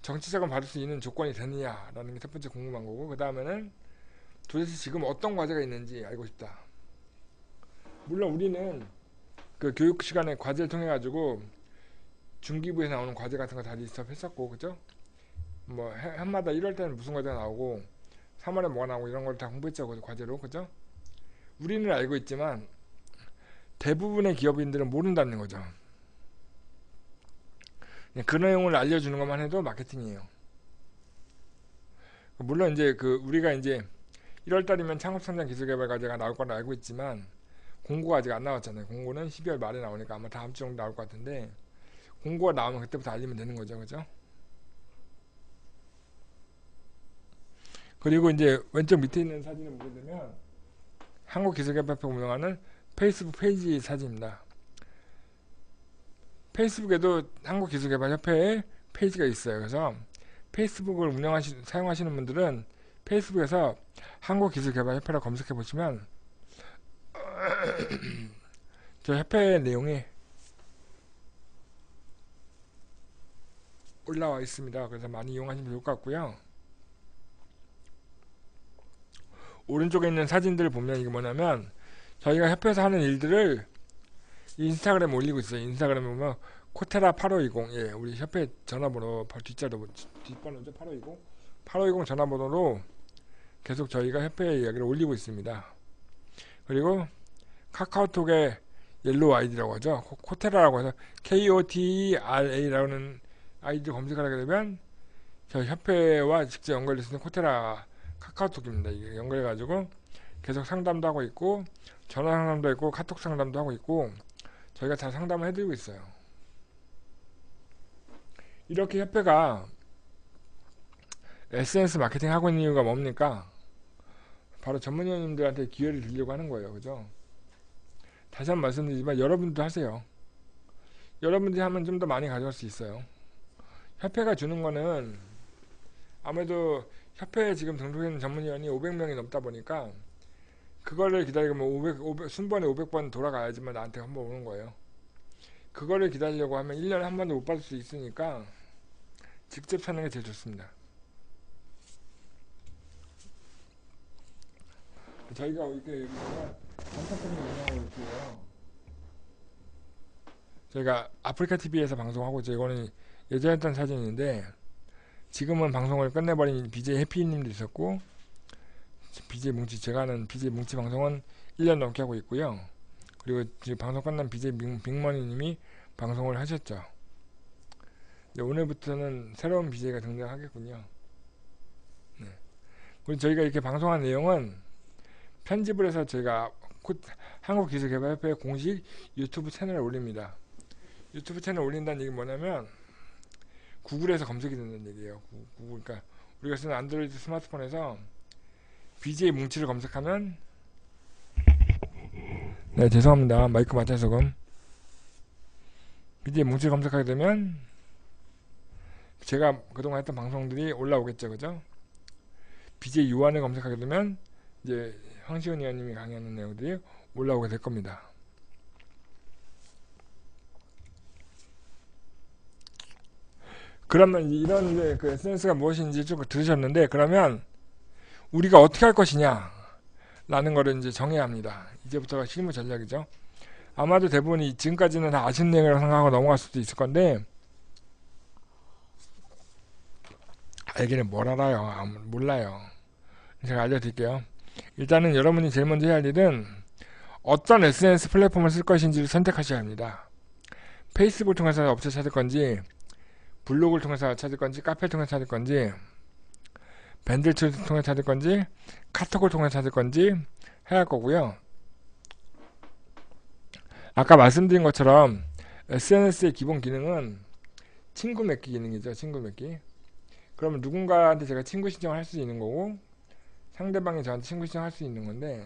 Speaker 1: 정치자금 받을 수 있는 조건이 되느냐라는 게 첫 번째 궁금한 거고, 그 다음에는 도대체 지금 어떤 과제가 있는지 알고 싶다. 물론 우리는 그 교육 시간에 과제를 통해 가지고 중기부에서 나오는 과제 같은 거 다 리스트업 했었고, 그죠? 뭐 해마다 1월 때는 무슨 과제가 나오고 3월에 뭐가 나오고 이런 걸 다 공부했죠, 과제로. 그죠? 우리는 알고 있지만 대부분의 기업인들은 모른다는 거죠. 그 내용을 알려주는 것만 해도 마케팅이에요. 물론 이제 우리가 이제 1월 달이면 창업성장 기술개발 과제가 나올 거라 알고 있지만 공고가 아직 안 나왔잖아요. 공고는 12월 말에 나오니까 아마 다음 주 정도 나올 것 같은데, 공고가 나오면 그때부터 알리면 되는 거죠, 그죠? 그리고 이제 왼쪽 밑에 있는 사진을 보게 되면 한국기술개발협회 운영하는 페이스북 페이지 사진입니다. 페이스북에도 한국기술개발협회의 페이지가 있어요. 그래서 페이스북을 사용하시는 분들은 페이스북에서 한국기술개발협회라 검색해 보시면 저 협회 내용이 올라와 있습니다. 그래서 많이 이용하시면 좋을 것 같고요. 오른쪽에 있는 사진들을 보면 이게 뭐냐면 저희가 협회에서 하는 일들을 인스타그램에 올리고 있어요. 인스타그램에 보면 코테라 8520, 예, 우리 협회 전화번호 뒷번호죠. 8520 전화번호로 계속 저희가 협회 이야기를 올리고 있습니다. 그리고 카카오톡의 옐로우 아이디라고 하죠. 코테라라고 해서 KOTERA라는 아이디를 검색하게 되면 저희 협회와 직접 연결될 수 있는 코테라 카카오톡입니다. 이게 연결해가지고 계속 상담도 하고 있고, 전화 상담도 있고, 카톡 상담도 하고 있고, 저희가 잘 상담을 해드리고 있어요. 이렇게 협회가 SNS 마케팅 하고 있는 이유가 뭡니까? 바로 전문위원님들한테 기회를 드리려고 하는 거예요. 그죠? 다시 한번 말씀드리지만 여러분도 하세요. 여러분들이 하면 좀 더 많이 가져갈 수 있어요. 협회가 주는 거는 아무래도 협회에 지금 등록된 전문위원이 500명이 넘다 보니까 그거를 기다리면 500, 순번에 500번 돌아가야지만 나한테 한 번 오는 거예요. 그거를 기다리려고 하면 1년에 한 번도 못 받을 수 있으니까 직접 찾는 게 제일 좋습니다. 저희가 이렇게 단톡방을 운영하고 있고요. 저희가 아프리카 TV에서 방송하고 있죠. 이거는 예전에 했던 사진인데 지금은 방송을 끝내버린 BJ 해피님도 있었고 BJ 뭉치, 제가 하는 BJ 뭉치 방송은 1년 넘게 하고 있고요. 그리고 지금 방송 끝난 BJ 빅머니님이 방송을 하셨죠. 오늘부터는 새로운 BJ가 등장하겠군요. 네. 그리고 저희가 이렇게 방송한 내용은 편집을 해서 저희가 한국기술개발협회 공식 유튜브 채널에 올립니다. 유튜브 채널 올린다는 얘기 뭐냐면 구글에서 검색이 된다는 얘기예요. 그러니까 우리가 쓰는 안드로이드 스마트폰에서 BJ 뭉치를 검색하면 네 죄송합니다. 마이크 맞춰서금 BJ 뭉치를 검색하게 되면 제가 그동안 했던 방송들이 올라오겠죠. 그죠? BJ 유한을 검색하게 되면 이제 황시훈 의원님이 강의하는 내용들이 올라오게 될 겁니다. 그러면 이런 그 SNS가 무엇인지 쭉 들으셨는데 그러면 우리가 어떻게 할 것이냐 라는 거를 이제 정해야 합니다. 이제부터가 실무 전략이죠. 아마도 대부분이 지금까지는 다 아시는 내용이라고 생각하고 넘어갈 수도 있을 건데 알기는 뭘 알아요. 몰라요. 제가 알려드릴게요. 일단은 여러분이 제일 먼저 해야 할 일은 어떤 SNS 플랫폼을 쓸 것인지를 선택하셔야 합니다. 페이스북을 통해서 업체 찾을 건지 블로그를 통해서 찾을 건지 카페를 통해서 찾을 건지 밴들을 통해서 찾을 건지 카톡을 통해서 찾을 건지 해야 할 거고요. 아까 말씀드린 것처럼 SNS의 기본 기능은 친구 맺기 기능이죠. 친구 맺기. 그러면 누군가한테 제가 친구 신청을 할 수 있는 거고 상대방이 저한테 친구 신청을 할 수 있는 건데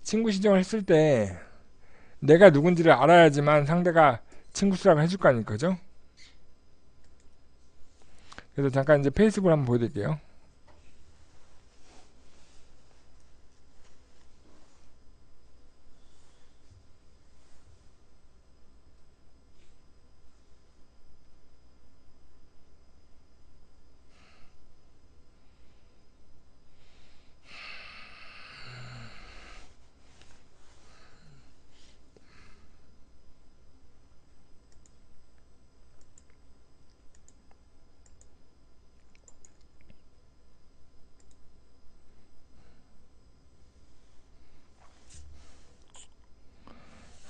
Speaker 1: 친구 신청을 했을 때 내가 누군지를 알아야지만 상대가 친구 수락을 해줄 거 아닙니까? 그죠? 그래서 잠깐 이제 페이스북을 한번 보여드릴게요.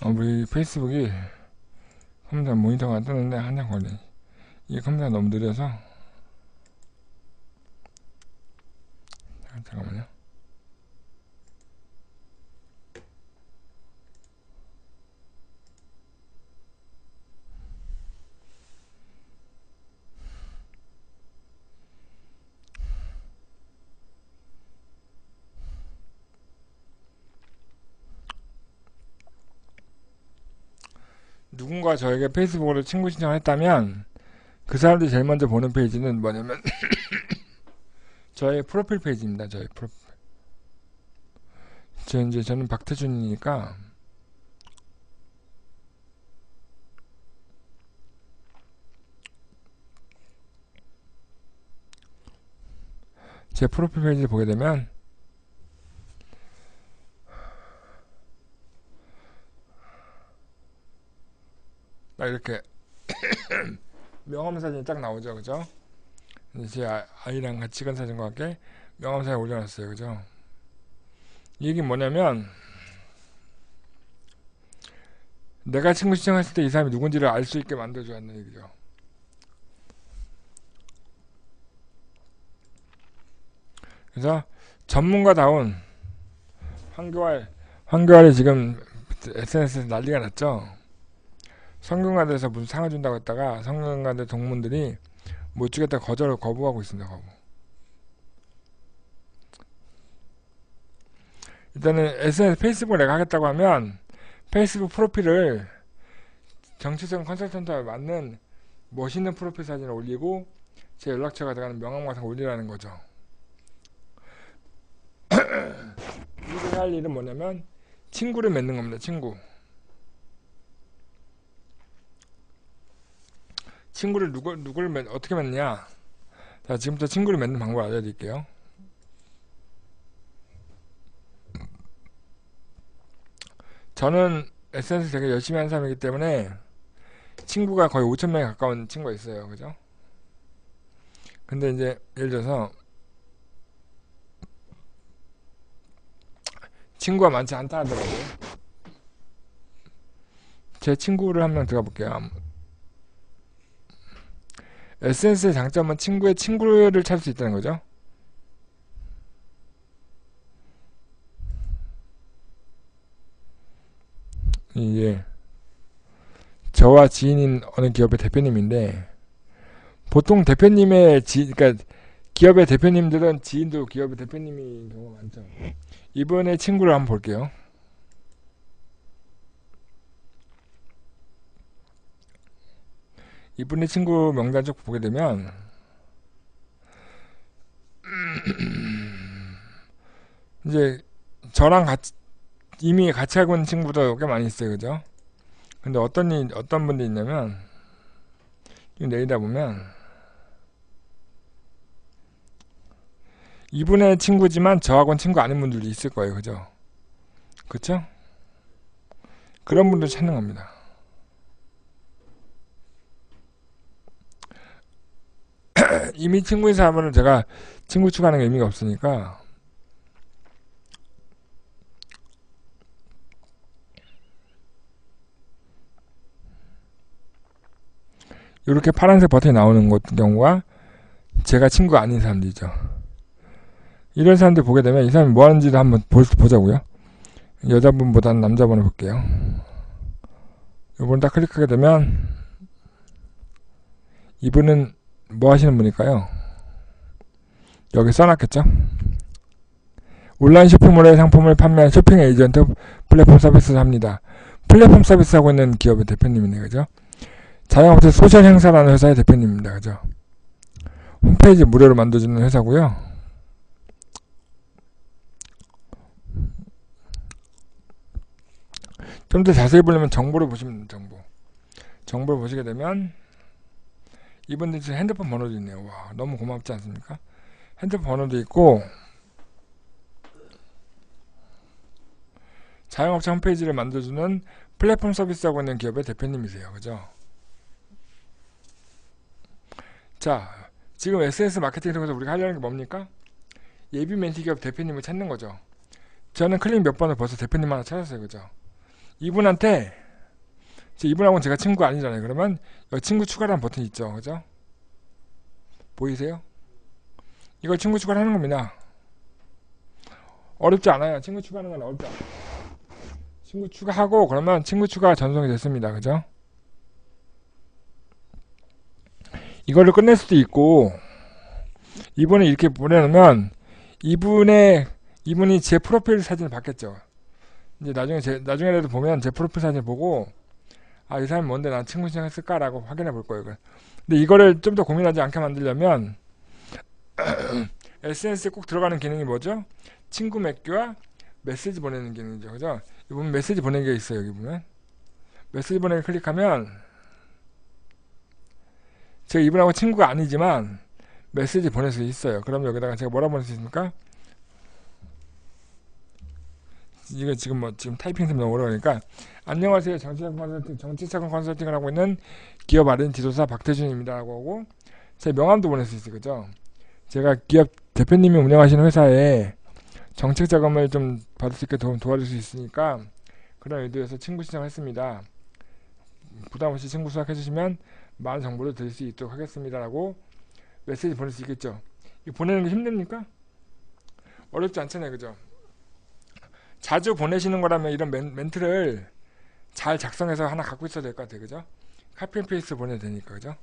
Speaker 1: 우리 페이스북이 컴퓨터 모니터가 뜨는데 한참 걸려. 이게 컴퓨터가 너무 느려서 잠깐만요. 누군가 저에게 페이스북으로 친구 신청을 했다면 그 사람들이 제일 먼저 보는 페이지는 뭐냐면 저의 프로필 페이지입니다. 저의 프로필. 저는 박태준이니까 제 프로필 페이지를 보게 되면 딱 이렇게 명함 사진이 딱 나오죠. 그죠? 제 아이랑 같이 찍은 사진과 함께 명함 사진 올려놨어요. 그죠? 이 얘기는 뭐냐면 내가 친구 신청했을 때 이 사람이 누군지를 알 수 있게 만들어줘야 한다는 얘기죠. 그래서 전문가다운 황교안이 지금 SNS에서 난리가 났죠. 성균관대에서 무슨 상을 준다고 했다가 성균관대 동문들이 못 주겠다 거부하고 있습니다. 거부. 일단은 SNS 페이스북을 내가 하겠다고 하면 페이스북 프로필을 정치성 컨설턴트와 맞는 멋있는 프로필 사진을 올리고 제 연락처가 들어가는 명함 같은 거 올리라는 거죠. 우리가 할 일은 뭐냐면 친구를 맺는 겁니다. 친구를 누구를 어떻게 맺느냐. 자, 지금부터 친구를 맺는 방법을 알려드릴게요. 저는 SNS 되게 열심히 하는 사람이기 때문에 친구가 거의 5,000명에 가까운 친구가 있어요. 그죠? 근데 이제 예를 들어서 친구가 많지 않다 하더라고요. 제 친구를 한 명 들어가 볼게요. SNS의 장점은 친구의 친구를 찾을 수 있다는 거죠. 이게 저와 지인인 어느 기업의 대표님인데, 보통 대표님의 그러니까 기업의 대표님들은 지인도 기업의 대표님인 경우가 많죠. 이분의 친구를 한번 볼게요. 이분의 친구 명단 쭉 보게 되면 이제 저랑 이미 같이 하고 있는 친구도 꽤 많이 있어요. 그죠? 근데 어떤 분이 있냐면, 내리다 보면 이분의 친구지만 저하고는 친구 아닌 분들도 있을 거예요. 그죠? 그쵸? 그런 분들 찾는 겁니다. 이미 친구인 사람은 제가 친구 추가하는 게 의미가 없으니까, 이렇게 파란색 버튼이 나오는 경우가 제가 친구가 아닌 사람들이죠. 이런 사람들 보게 되면 이 사람이 뭐 하는지를 한번 보자고요. 여자분보다는 남자분을 볼게요. 이분 딱 클릭하게 되면 이분은 뭐 하시는 분일까요? 여기 써놨겠죠? 온라인 쇼핑몰의 상품을 판매한 쇼핑 에이전트 플랫폼 서비스를 합니다. 플랫폼 서비스 하고 있는 기업의 대표님이네. 그죠? 자영업자 소셜 행사라는 회사의 대표님입니다. 그죠? 홈페이지 무료로 만들어주는 회사고요. 좀 더 자세히 보려면 정보를 보시면 됩니다. 정보를 보시게 되면 이분들 지금 핸드폰 번호도 있네요. 와, 너무 고맙지 않습니까? 핸드폰 번호도 있고, 자영업자 홈페이지를 만들어주는 플랫폼 서비스하고 있는 기업의 대표님이세요. 그죠? 자, 지금 SNS 마케팅을 통해서 우리가 하려는 게 뭡니까? 예비 멘티 기업 대표님을 찾는 거죠. 저는 클릭 몇 번을 벌써 대표님 하나 찾았어요. 그죠? 이분한테, 이분하고는 제가 친구가 아니잖아요. 그러면 여기 친구 추가라는 버튼이 있죠. 그죠? 보이세요? 이걸 친구 추가를 하는 겁니다. 어렵지 않아요. 친구 추가하는 건 어렵지 않아요. 친구 추가하고 그러면 친구 추가 전송이 됐습니다. 그죠? 이거를 끝낼 수도 있고, 이분이 이렇게 보내놓으면 이분이 제 프로필 사진을 받겠죠. 이제 나중에라도 보면 제 프로필 사진을 보고, 아, 이 사람이 뭔데 난 친구 신청했을까라고 확인해 볼 거예요. 근데 이거를 좀 더 고민하지 않게 만들려면 SNS에 꼭 들어가는 기능이 뭐죠? 친구 맺기와 메시지 보내는 기능이죠. 그죠? 여기 보면 메시지 보내기가 있어요. 여기 보면 메시지 보내기 클릭하면 제가 이분하고 친구가 아니지만 메시지 보낼 수 있어요. 그럼 여기다가 제가 뭐라 보낼 수 있습니까? 이거 지금 타이핑 때문에 너무 어려우니까, 안녕하세요. 정치자금 컨설팅을 하고 있는 기업 R&D 지도사 박태준입니다 라고 하고 제 명함도 보낼 수 있어요. 그죠? 제가 기업 대표님이 운영하시는 회사에 정책 자금을 좀 받을 수 있게 도와줄 수 있으니까 그런 의도에서 친구 신청했습니다. 부담없이 친구 수락해 주시면 많은 정보를 드릴 수 있도록 하겠습니다 라고 메시지 보낼 수 있겠죠. 이거 보내는 게 힘듭니까? 어렵지 않잖아요. 그죠? 자주 보내시는 거라면 이런 멘트를 잘 작성해서 하나 갖고 있어야 될 것 같아요. 그죠? 카피 앤 페이스트 보내도 되니까. 그죠?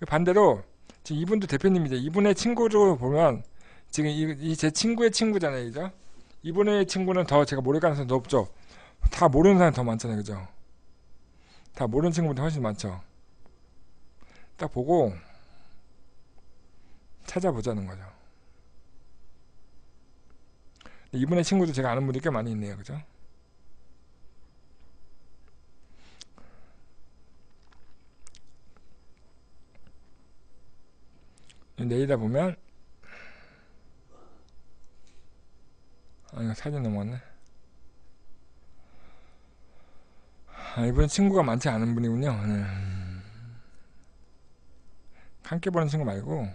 Speaker 1: 반대로 지금 이분도 대표님이죠. 이분의 친구로 보면 지금 이 제 친구의 친구잖아요. 그죠? 이분의 친구는 더 제가 모를 가능성이 높죠. 다 모르는 사람이 더 많잖아요. 그죠? 다 모르는 친구보다 훨씬 많죠. 딱 보고 찾아보자는 거죠. 이분의 친구도 제가 아는 분이 꽤 많이 있네요. 그죠? 내리다 보면 이거 사진 넘어갔네. 이분은 친구가 많지 않은 분이군요. 함께 보는 친구 말고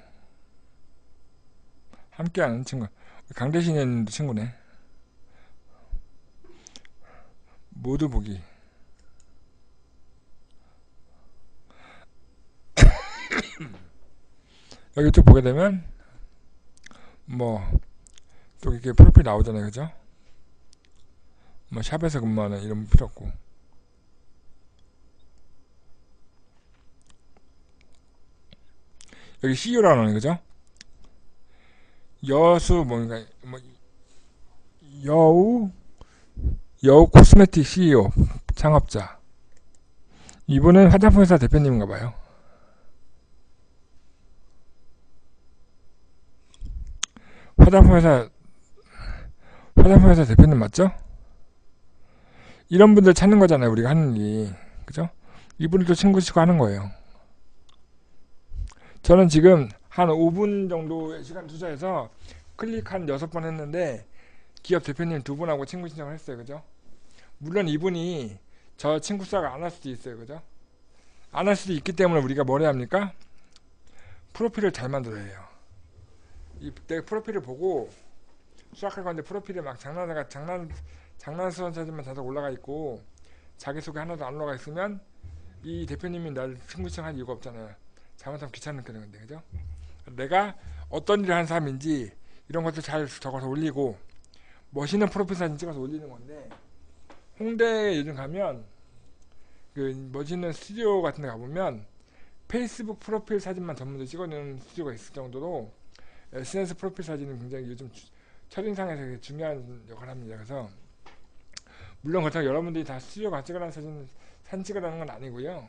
Speaker 1: 함께 하는 친구. 강대신님도 친구네. 모두 보기. 여기 또 보게 되면 뭐 또 이렇게 프로필 나오잖아요. 그죠? 뭐 샵에서 근무하는 이런 필요 없고, 여기 CEO라고 하는 거죠. 여수 뭔가 뭐 여우 코스메틱 CEO 창업자. 이분은 화장품 회사 대표님인가 봐요. 화장품 회사 대표님 맞죠? 이런 분들 찾는 거잖아요. 우리가 하는 일이. 그죠? 이분들도 친구시고 하는 거예요. 저는 지금 한 5분 정도 시간 투자해서 클릭 한 6번 했는데 기업 대표님 2분하고 친구 신청을 했어요. 그죠? 물론 이분이 저 친구 수가 안 할 수도 있어요. 그죠? 안 할 수도 있기 때문에 우리가 뭘 해야 합니까? 프로필을 잘 만들어야 해요. 내 프로필을 보고 수락할 건데 프로필에 막 장난스러운 사진만 다들 올라가 있고 자기소개 하나도 안 올라가 있으면 이 대표님이 날 친구 신청할 이유가 없잖아요. 잘못하면 귀찮게 되는 건데. 그죠? 내가 어떤 일을 하는 사람인지 이런 것도 잘 적어서 올리고 멋있는 프로필 사진 찍어서 올리는 건데, 홍대에 요즘 가면 그 멋있는 스튜디오 같은 데 가보면 페이스북 프로필 사진만 전문으로 찍어내는 스튜디오가 있을 정도로 SNS 프로필 사진은 굉장히 요즘 첫인상에서 되게 중요한 역할을 합니다. 그래서 물론 그렇다고 여러분들이 다 스튜디오 가 찍으라는 사진 찍으라는 건 아니고요.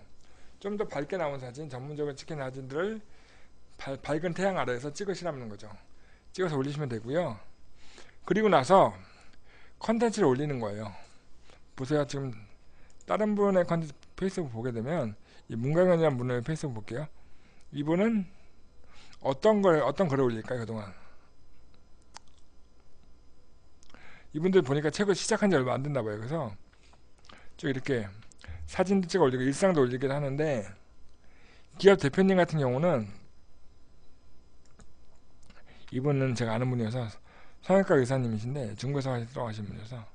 Speaker 1: 좀 더 밝게 나온 사진, 전문적으로 찍힌 사진들을 밝은 태양 아래에서 찍으시라는 거죠. 찍어서 올리시면 되고요. 그리고 나서 컨텐츠를 올리는 거예요. 보세요. 지금 다른 분의 컨텐츠 페이스북 보게 되면 이 문강현이라는 분의 페이스북 볼게요. 이분은 어떤 글을 올릴까요? 그동안 이분들 보니까 책을 시작한 지 얼마 안 됐나 봐요. 그래서 쭉 이렇게 사진도 찍어 올리고 일상도 올리기도 하는데, 기업 대표님 같은 경우는 이분은 제가 아는 분이어서 성형외과 의사님이신데 중국에서 들어가신 분이어서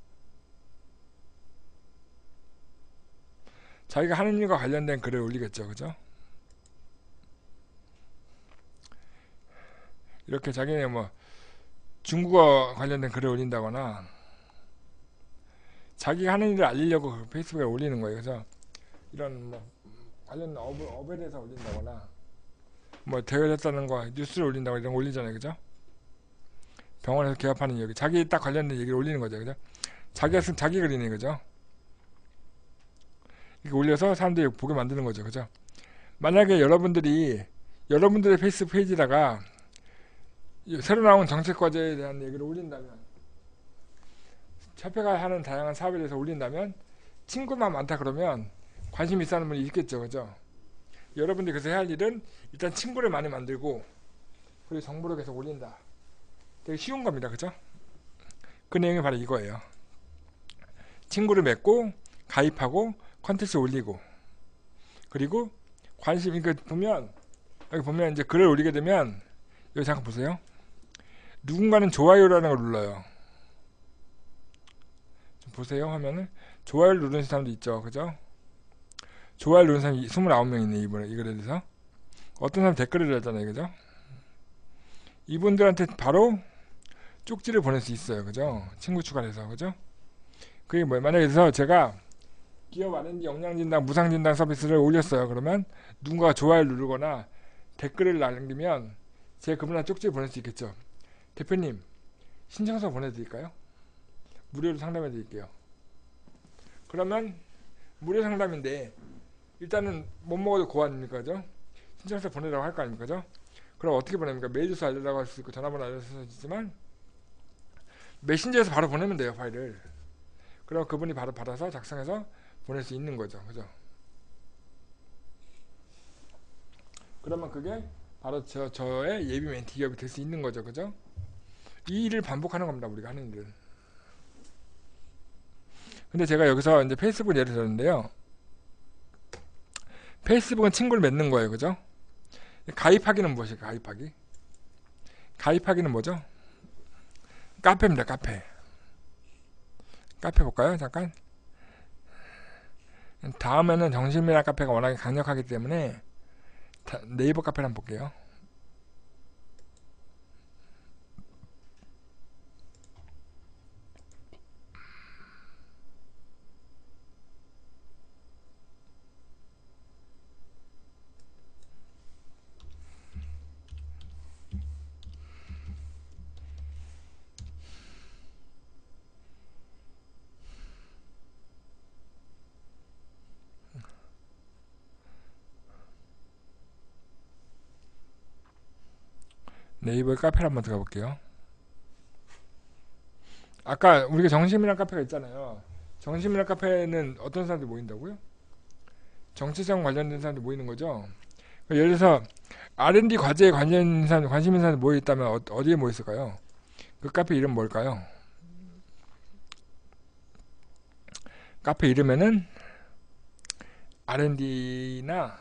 Speaker 1: 자기가 하는 일과 관련된 글을 올리겠죠. 그죠? 이렇게 자기네 뭐 중국어 관련된 글을 올린다거나 자기가 하는 일을 알리려고 그 페이스북에 올리는 거예요. 그래서 이런 뭐 관련 업에 대해서 올린다거나 뭐 대여됐다는 거 뉴스를 올린다거나 이런 거 올리잖아요. 그죠? 병원에서 개업하는 얘기, 자기 딱 관련된 얘기를 올리는 거죠. 그죠? 자기가 쓴 자기 글이네. 그죠? 이렇게 올려서 사람들이 보게 만드는 거죠. 그죠? 만약에 여러분들의 페이스북 페이지다가 새로 나온 정책 과제에 대한 얘기를 올린다면, 협회가 하는 다양한 사업에 대해서 올린다면, 친구만 많다 그러면 관심 있어 하는 분이 있겠죠. 그죠? 여러분들이 그래서 해야 할 일은 일단 친구를 많이 만들고 그리고 정보를 계속 올린다. 되게 쉬운 겁니다. 그죠? 그 내용이 바로 이거예요. 친구를 맺고 가입하고 컨텐츠 올리고, 그리고 관심, 여기 보면 이제 글을 올리게 되면 여기 잠깐 보세요. 누군가는 좋아요라는 걸 눌러요. 좀 보세요. 화면을. 좋아요를 누르는 사람도 있죠. 그죠? 좋아요를 누르는 사람이 29명 있네. 이거에 대해서 어떤 사람 댓글을 달잖아요. 그죠? 이분들한테 바로 쪽지를 보낼 수 있어요. 그죠? 친구 추가해서. 그죠? 그게 뭐예요? 만약에 그래서 제가 기업 R&D 역량진단 무상진단 서비스를 올렸어요. 그러면 누군가가 좋아요를 누르거나 댓글을 남기면 제가 그분한테 쪽지를 보낼 수 있겠죠. 대표님, 신청서 보내드릴까요? 무료로 상담해 드릴게요. 그러면 무료 상담인데 일단은 못 먹어도 고아닙니까? 그죠? 신청서 보내라고 할 거 아닙니까? 그죠? 그럼 어떻게 보냅니까? 메일 주소 알려달라고 할 수 있고 전화번호 알려줄 수 있지만 메신저에서 바로 보내면 돼요, 파일을. 그럼 그분이 바로 받아서 작성해서 보낼 수 있는 거죠. 그죠? 그러면 그게 바로 저의 예비 멘티 기업이 될 수 있는 거죠. 그죠? 이 일을 반복하는 겁니다. 우리가 하는 일은. 근데 제가 여기서 이제 페이스북 예를 들었는데요. 페이스북은 친구를 맺는 거예요. 그죠? 가입하기는 무엇일까? 가입하기. 가입하기는 뭐죠? 카페입니다. 카페. 카페 볼까요? 잠깐. 다음에는 정신미나 카페가 워낙에 강력하기 때문에 네이버 카페를 한번 볼게요. 네이버 카페를 한번 들어가 볼게요. 아까 우리가 정신미나 카페가 있잖아요. 정신미나 카페는 어떤 사람들이 모인다고요? 정치성 관련된 사람들이 모이는 거죠. 예를 들어서 R&D 과제에 관련 있는 사람, 관심 있는 사람들이 모여 있다면 어디에 모여 있을까요? 그 카페 이름 뭘까요? 카페 이름에는 R&D나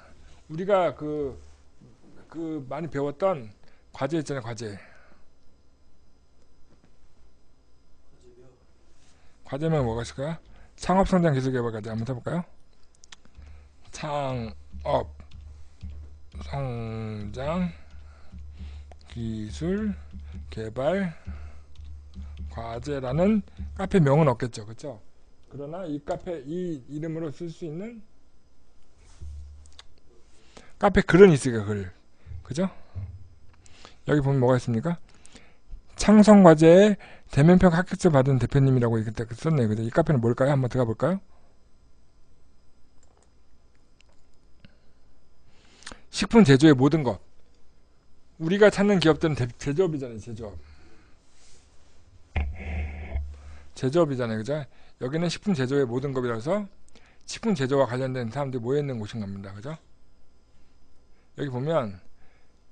Speaker 1: 우리가 그 많이 배웠던 과제 있잖아요. 과제면 뭐가 있을까요? 창업성장 기술개발과제 한번 해볼까요? 창업 성장 기술 개발 과제라는 카페 명은 없겠죠. 그쵸? 그러나 이 카페 이 이름으로 쓸 수 있는 카페 글은 있으니까 글. 그죠? 여기 보면 뭐가 있습니까? 창성과제에 대면평 합격증 받은 대표님이라고 그때 썼네요. 그죠? 이 카페는 뭘까요? 한번 들어가 볼까요? 식품 제조의 모든 것. 우리가 찾는 기업들은 제조업이잖아요. 제조업이잖아요. 그죠? 여기는 식품 제조의 모든 것이라서 식품 제조와 관련된 사람들이 모여있는 곳인 겁니다. 그죠? 여기 보면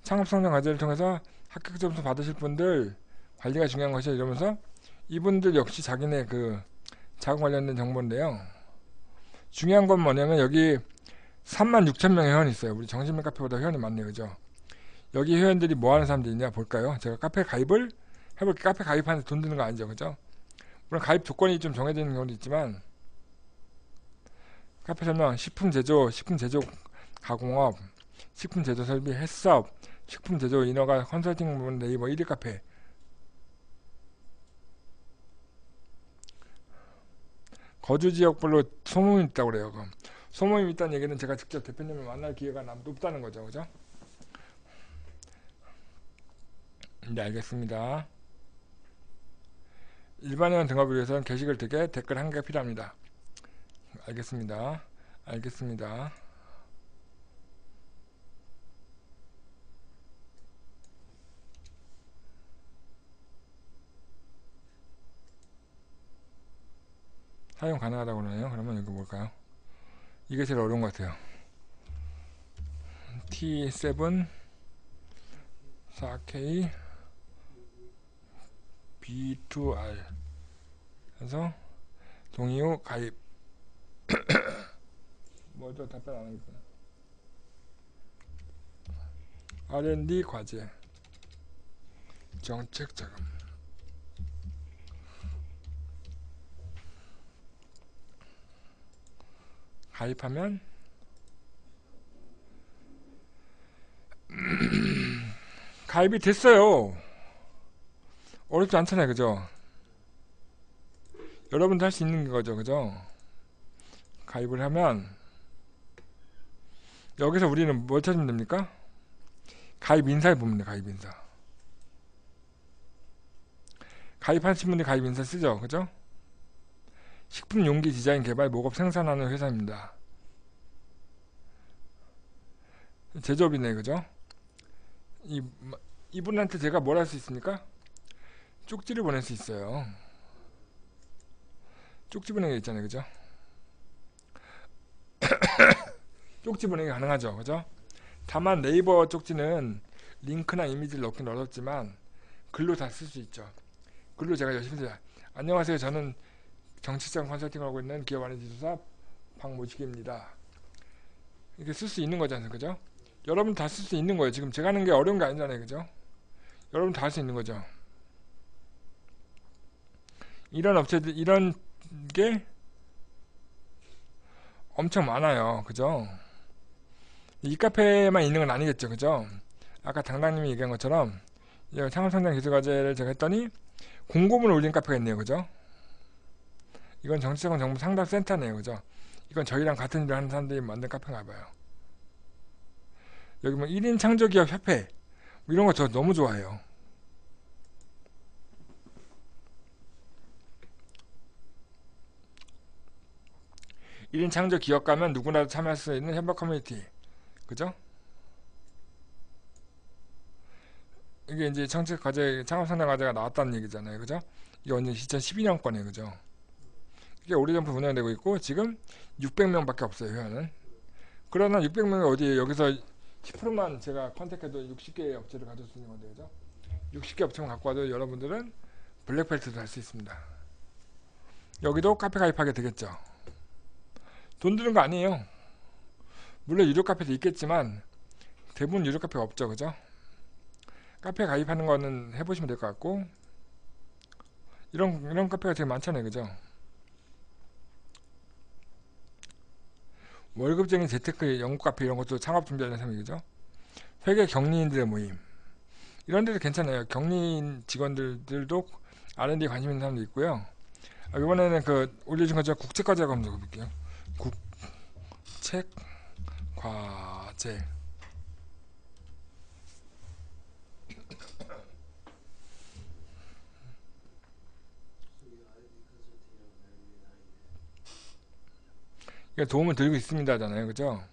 Speaker 1: 창업성장 과제를 통해서 합격 점수 받으실 분들 관리가 중요한 것이야 이러면서 이분들 역시 자기네 그 자금 관련된 정보인데요. 중요한 건 뭐냐면 여기 36,000명의 회원이 있어요. 우리 정신민 카페보다 회원이 많네요. 그죠? 여기 회원들이 뭐 하는 사람들이냐 볼까요? 제가 카페 가입을 해볼게요. 카페 가입하는데 돈 드는 거 아니죠. 그죠? 물론 가입 조건이 좀 정해져 있는 경우도 있지만 카페 설명, 식품 제조 가공업, 식품 제조 설비, 햇섭, 식품 제조 인허가 컨설팅 부분 네이버 1위 카페. 거주 지역별로 소모임이 있다고 그래요. 그럼 소모임이 있다는 얘기는 제가 직접 대표님을 만날 기회가 높다는 거죠. 그죠? 네, 알겠습니다. 일반 회원 등업을 위해서는 게시글 2개, 댓글 1개가 필요합니다. 알겠습니다. 사용 가능하다고 그러네요. 그러면 이거 뭘까요? 이게 제일 어려운 것 같아요. T7 4K B2R 그래서 동의 후 가입. 뭐죠? 답변 안 하겠구나. R&D 과제 정책 자금 가입하면 가입이 됐어요. 어렵지 않잖아요. 그죠? 여러분도 할 수 있는 거죠. 그죠? 가입을 하면 여기서 우리는 뭘 찾으면 됩니까? 가입 인사를 보면 돼요. 가입 인사. 가입하신 분들이 가입 인사 쓰죠. 그죠? 식품 용기 디자인 개발 목업 생산하는 회사입니다. 제조업이네. 그죠? 이, 이분한테 제가 뭘 할 수 있습니까? 쪽지를 보낼 수 있어요. 쪽지 보내기 있잖아요, 그죠? 쪽지 보내기 가능하죠, 그죠? 다만 네이버 쪽지는 링크나 이미지를 넣긴 어렵지만 글로 다 쓸 수 있죠. 글로 제가 열심히 써요. 안녕하세요, 저는 정치적 컨설팅을 하고 있는 기업 안의 지도사 박모식입니다. 이렇게 쓸 수 있는 거잖아요, 그죠? 여러분 다 쓸 수 있는 거예요. 지금 제가 하는 게 어려운 게 아니잖아요, 그죠? 여러분 다 할 수 있는 거죠. 이런 업체들, 이런 게 엄청 많아요, 그죠? 이 카페만 있는 건 아니겠죠, 그죠? 아까 당당님이 얘기한 것처럼 창업성장 기술과제를 제가 했더니 공고문을 올린 카페가 있네요, 그죠? 이건 정치적 정보 상담센터네요, 그죠? 이건 저희랑 같은 일을 하는 사람들이 만든 카페인가 봐요. 여기 뭐 1인 창조기업 협회 뭐 이런 거 저 너무 좋아해요. 일인 창조 기업 가면 누구나도 참여할 수 있는 협업 커뮤니티, 그죠? 이게 이제 정책 과제, 창업 상담 과제가 나왔다는 얘기잖아요, 그죠? 이게 언제 2012년 거네요, 그죠? 이게 오래전부터 운영되고 있고 지금 600명밖에 없어요, 회원은. 그러나 600명이 어디에 여기서 10%만 제가 컨택해도 60개의 업체를 가질 수 있는 건데, 그죠? 60개 업체만 갖고 와도 여러분들은 블랙벨트도 할 수 있습니다. 여기도 카페 가입하게 되겠죠. 돈 드는 거 아니에요. 물론 유료 카페도 있겠지만 대부분 유료 카페가 없죠, 그죠? 카페 가입하는 거는 해보시면 될 것 같고, 이런 카페가 되게 많잖아요, 그죠? 월급쟁이 재테크 영국 카페 이런 것도 창업 준비하는 사람이, 그죠? 회계 경리인들의 모임 이런 데도 괜찮아요. 경리인 직원들도 R&D 관심 있는 사람도 있고요. 이번에는 그 올려준 거 제가 국책과제라고 한번 적어볼게요. 국책과제. 이게 도움을 드리고 있습니다잖아요, 그죠?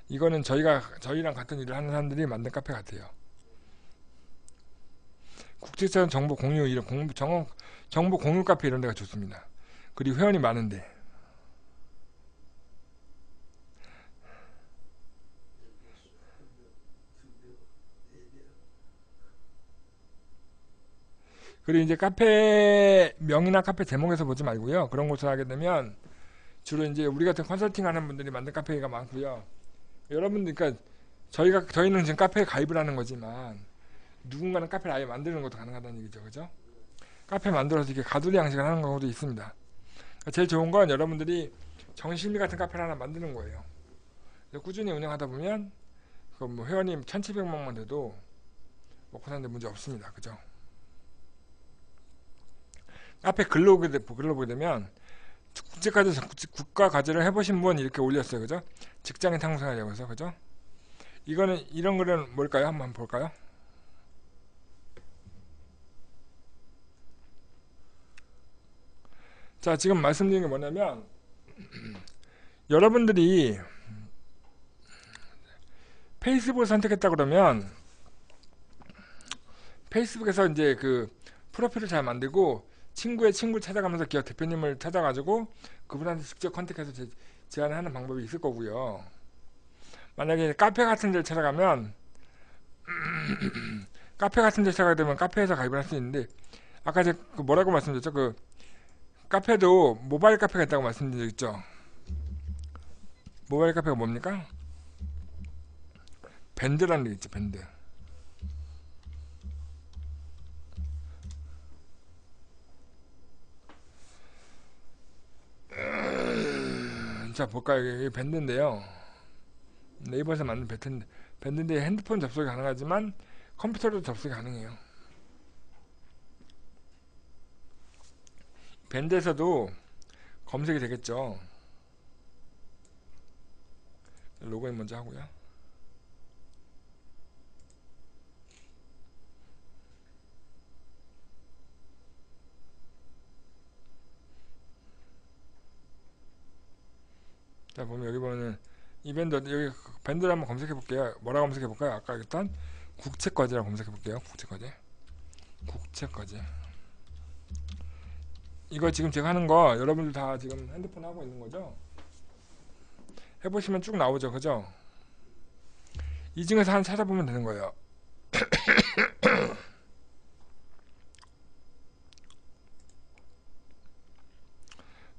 Speaker 1: 이거는 저희랑 같은 일을 하는 사람들이 만든 카페 같아요. 국제적 정보 공유 이런 정보 공유 카페 이런 데가 좋습니다. 그리고 회원이 많은데. 그리고 이제 카페 명이나 카페 제목에서 보지 말고요. 그런 곳을 하게 되면 주로 이제 우리 같은 컨설팅 하는 분들이 만든 카페가 많고요. 여러분들, 그러니까 저희는 지금 카페에 가입을 하는 거지만 누군가는 카페를 아예 만드는 것도 가능하다는 얘기죠, 그죠? 카페 만들어서 이렇게 가두리 양식을 하는 경우도 있습니다. 그러니까 제일 좋은 건 여러분들이 정신미 같은 카페를 하나 만드는 거예요. 꾸준히 운영하다 보면 그 뭐 회원이 1,700명만 돼도 먹고 사는데 문제 없습니다, 그죠? 카페 글로 보게 되면 국가 과제를 해보신 분 이렇게 올렸어요, 그죠? 직장인 탕수하려고 해서, 그죠? 이런 글은 뭘까요? 한번 볼까요? 자, 지금 말씀드린 게 뭐냐면 여러분들이 페이스북을 선택했다 그러면 페이스북에서 이제 그 프로필을 잘 만들고 친구의 친구를 찾아가면서 기업 대표님을 찾아가지고 그분한테 직접 컨택해서 제안을 하는 방법이 있을 거고요. 만약에 카페 같은 데를 찾아가면 카페 같은 데 찾아가게 되면 카페에서 가입을 할 수 있는데, 아까 제가 뭐라고 말씀드렸죠? 그 카페도 모바일 카페가 있다고 말씀드린 적 있죠? 모바일 카페가 뭡니까? 밴드라는 게 있죠, 밴드. 자, 볼까요? 이게 밴드인데요. 네이버에서 만든 밴드인데 핸드폰 접속이 가능하지만 컴퓨터로도 접속이 가능해요. 밴드에서도 검색이 되겠죠. 로그인 먼저 하고요. 자, 보면 여기 보면은 이 밴드, 여기 밴드를 한번 검색해 볼게요. 뭐라고 검색해 볼까요? 아까 일단 국채과제라고 검색해 볼게요. 국채과제. 국채과제. 이거 지금 제가 하는 거 여러분들 다 지금 핸드폰 하고 있는 거죠? 해보시면 쭉 나오죠. 그죠? 이 중에서 하나 찾아보면 되는 거예요.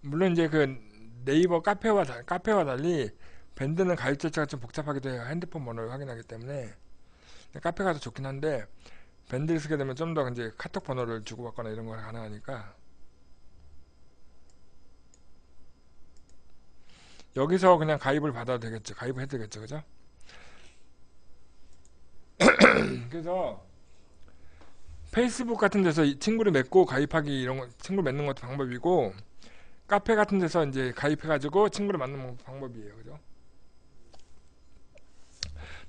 Speaker 1: 물론 이제 그 네이버 카페와 달리 밴드는 가입 절차가 좀 복잡하기도 해요. 핸드폰 번호를 확인하기 때문에. 카페가 더 좋긴 한데 밴드를 쓰게 되면 좀 더 이제 카톡 번호를 주고받거나 이런 거 가능하니까 여기서 그냥 가입을 받아도 되겠죠. 가입을 해도 되겠죠. 그죠? 그래서 페이스북 같은 데서 친구를 맺고 가입하기 이런 거 친구 맺는 것도 방법이고 카페 같은 데서 이제 가입해가지고 친구를 만드는 방법이에요. 그죠?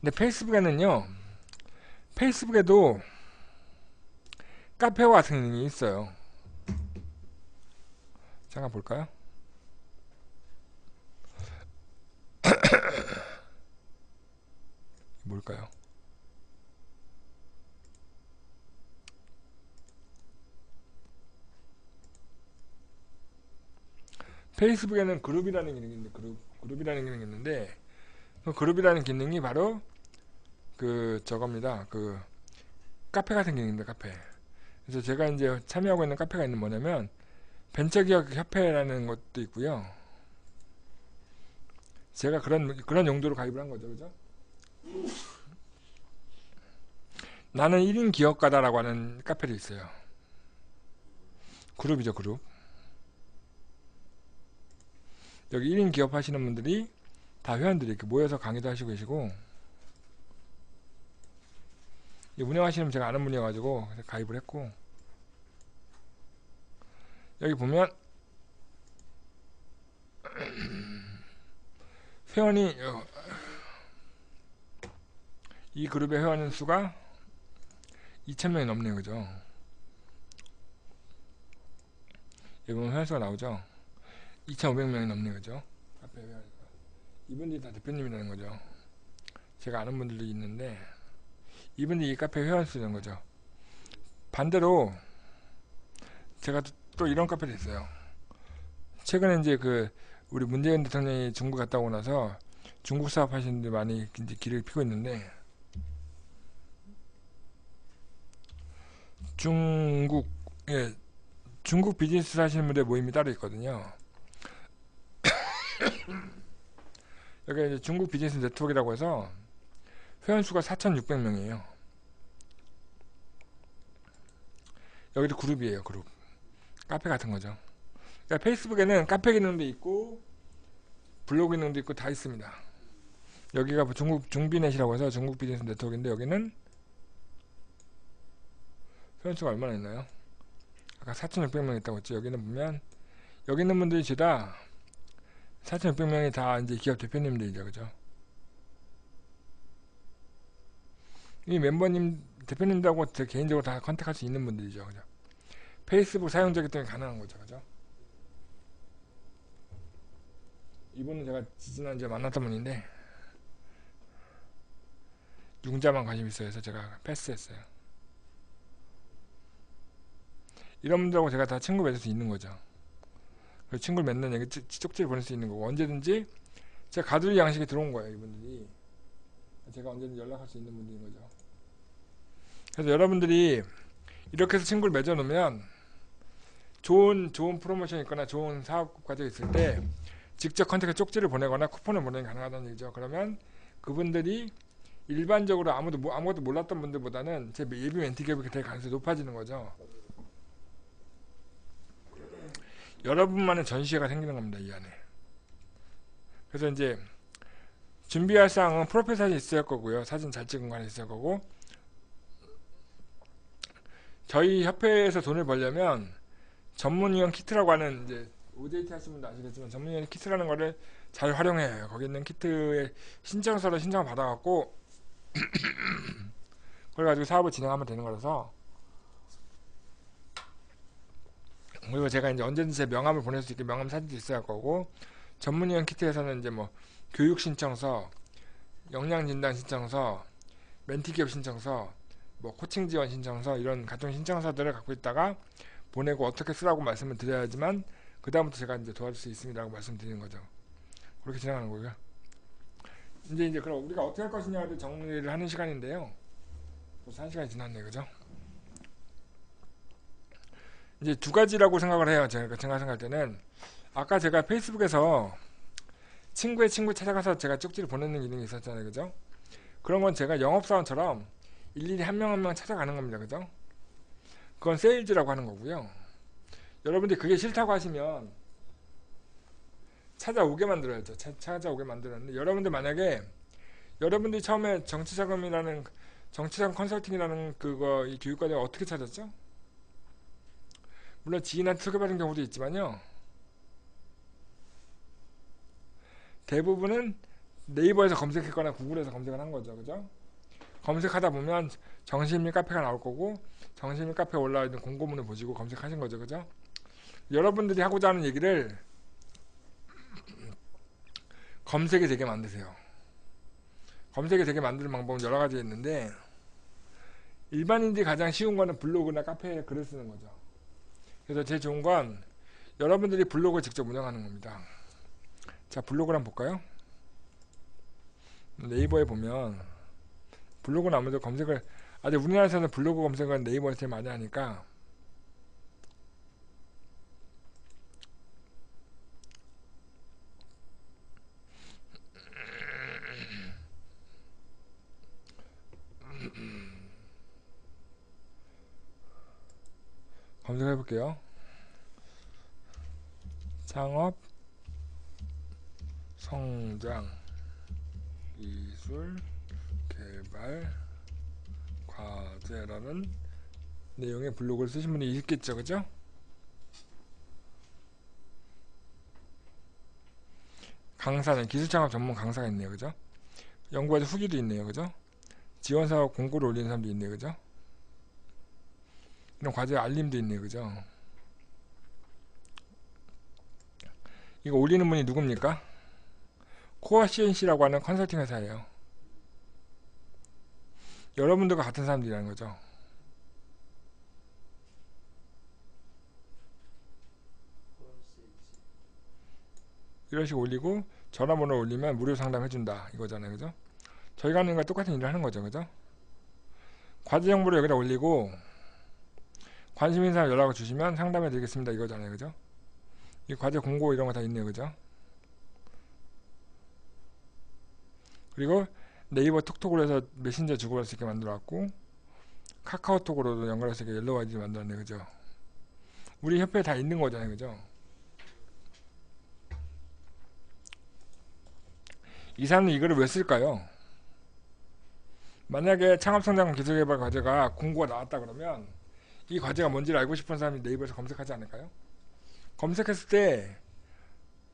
Speaker 1: 근데 페이스북에도 카페와 같은 기능이 있어요. 잠깐 볼까요? 뭘까요? 페이스북에는 그룹이라는 기능이 있는데 그룹이라는 기능이 있는데 그 그룹이라는 기능이 바로 그 저겁니다. 그 카페 같은 기능입니다. 카페. 그래서 제가 이제 참여하고 있는 카페가 있는 뭐냐면 벤처기업 협회라는 것도 있고요. 제가 그런 용도로 가입을 한 거죠. 그죠? 나는 1인 기업가다라고 하는 카페도 있어요. 그룹이죠, 그룹. 여기 1인 기업 하시는 분들이 다 회원들이 이렇게 모여서 강의도 하시고 계시고 운영하시는 분 제가 아는 분이어가지고 가입을 했고 여기 보면 회원이 이 그룹의 회원 수가 2,000명이 넘네요. 그죠? 여기 보면 회원 수가 나오죠? 2,500명이 넘네요. 그죠? 앞에 이분들이 다 대표님이라는 거죠. 제가 아는 분들도 있는데 이분들이 이 카페 회원 수라는 거죠. 반대로 제가 또 이런 카페도 있어요. 최근에 이제 그 우리 문재인 대통령이 중국 갔다 오고 나서 중국 사업 하시는 분들 많이 이제 길을 피고 있는데 중국 비즈니스 하시는 분들 모임이 따로 있거든요. 여기 이제 중국 비즈니스 네트워크라고 해서 회원 수가 4,600명이에요. 여기도 그룹이에요. 그룹. 카페 같은 거죠. 그러니까 페이스북에는 카페 기능도 있고 블로그 기능도 있고 다 있습니다. 여기가 중국 중비넷이라고 해서 중국 비즈니스 네트워크인데 여기는 회원 수가 얼마나 있나요? 아까 4,600명 있다고 했죠. 여기는 보면 여기 있는 분들이 죄다 4,600명이 다 이제 기업 대표님들이죠. 그죠? 이 멤버님 대표님들하고 제 개인적으로 다 컨택할 수 있는 분들이죠. 그죠? 페이스북 사용자이기 때문에 가능한 거죠. 그죠? 이분은 제가 지난주에 만났던 분인데 융자만 관심 있어요. 해서 제가 패스했어요. 이런 분들하고 제가 다 친구 맺을 수 있는 거죠. 그래서 친구를 맺는 얘기 쪽지를 보낼 수 있는 거고 언제든지 제가 가두리 양식에 들어온 거예요. 이분들이 제가 언제든지 연락할 수 있는 분들인 거죠. 그래서 여러분들이 이렇게 해서 친구를 맺어 놓으면 좋은 프로모션이 있거나 좋은 사업 과정이 있을 때 직접 컨택해 쪽지를 보내거나 쿠폰을 보내기 가능하다는 얘기죠. 그러면 그분들이 일반적으로 아무것도 몰랐던 분들보다는 제 예비 멘티 기업이 될 가능성이 높아지는 거죠. 여러분만의 전시회가 생기는 겁니다. 이 안에. 그래서 이제 준비할 사항은 프로필 사진 있어야 할 거고요. 사진 잘 찍은 거 하나 있어야 할 거고 저희 협회에서 돈을 벌려면 전문위원 키트라고 하는 이제 OJT 하시는 분도 아시겠지만 전문위원 키트라는 거를 잘 활용해야 해요. 거기 있는 키트의 신청서를 신청을 받아갖고 그걸 가지고 사업을 진행하면 되는 거라서 그리고 제가 이제 언제든지 제 명함을 보낼 수 있게 명함 사진도 있어야 할 거고 전문위원 키트에서는 이제 뭐 교육 신청서, 역량 진단 신청서, 멘티 기업 신청서, 뭐 코칭 지원 신청서 이런 각종 신청서들을 갖고 있다가 보내고 어떻게 쓰라고 말씀을 드려야지만 그 다음부터 제가 이제 도와줄 수 있습니다라고 말씀드리는 거죠. 그렇게 진행하는 거고요. 이제 그럼 우리가 어떻게 할 것이냐를 정리를 하는 시간인데요. 벌써 1시간이 지났네요, 그죠? 이제 두 가지라고 생각을 해요. 제가 생각할 때는 아까 제가 페이스북에서 친구의 친구 찾아가서 제가 쪽지를 보내는 기능이 있었잖아요, 그죠? 그런 건 제가 영업사원처럼 일일이 한 명 한 명 찾아가는 겁니다, 그죠? 그건 세일즈라고 하는 거고요. 여러분들이 그게 싫다고 하시면 찾아오게 만들어야죠. 찾아오게 만들었는데 여러분들 만약에 여러분들이 처음에 정치자금 컨설팅이라는 그거 이 교육과정을 어떻게 찾았죠? 물론 지인한테 소개받은 경우도 있지만요. 대부분은 네이버에서 검색했거나 구글에서 검색을 한 거죠. 그죠? 검색하다 보면 정신미 카페가 나올 거고 정신미 카페에 올라와 있는 공고문을 보시고 검색하신 거죠. 그죠? 여러분들이 하고자 하는 얘기를 검색이 되게 만드세요. 검색이 되게 만드는 방법은 여러 가지 있는데 일반인들이 가장 쉬운 거는 블로그나 카페에 글을 쓰는 거죠. 그래서 제일 좋은 건 여러분들이 블로그를 직접 운영하는 겁니다. 자, 블로그를 한번 볼까요? 네이버에 보면 블로그는 아무래도 검색을 아직 우리나라에서는 블로그 검색을 네이버에서 제일 많이 하니까 검색해 볼게요. 창업 성장 기술 개발 과제라는 내용의 블로그를 쓰신 분이 있겠죠, 그죠? 강사는 기술창업 전문 강사가 있네요, 그죠? 연구과제 후기도 있네요, 그죠? 지원사업 공고를 올리는 사람도 있네요, 그죠? 이런 과제 알림도 있네요, 그죠? 이거 올리는 분이 누굽니까? 코어 CNC라고 하는 컨설팅 회사예요. 여러분들과 같은 사람들이라는 거죠. 이런 식으로 올리고 전화번호 올리면 무료 상담 해준다 이거잖아요, 그죠? 저희가 하는 거랑 똑같은 일을 하는 거죠, 그죠? 과제 정보를 여기다 올리고 관심 있는 사람 연락을 주시면 상담해 드리겠습니다 이거잖아요, 그죠? 이 과제 공고 이런 거 다 있네요, 그죠? 그리고 네이버 톡톡으로 해서 메신저 주고받을 수 있게 만들어놨고 카카오톡으로도 연결할 수 있게 옐로우 아이디 만들었네, 그죠? 우리 협회에 다 있는 거잖아요, 그죠? 이 사람은 이거를 왜 쓸까요? 만약에 창업성장 기술개발 과제가 공고가 나왔다 그러면 이 과제가 뭔지를 알고 싶은 사람이 네이버에서 검색하지 않을까요? 검색했을 때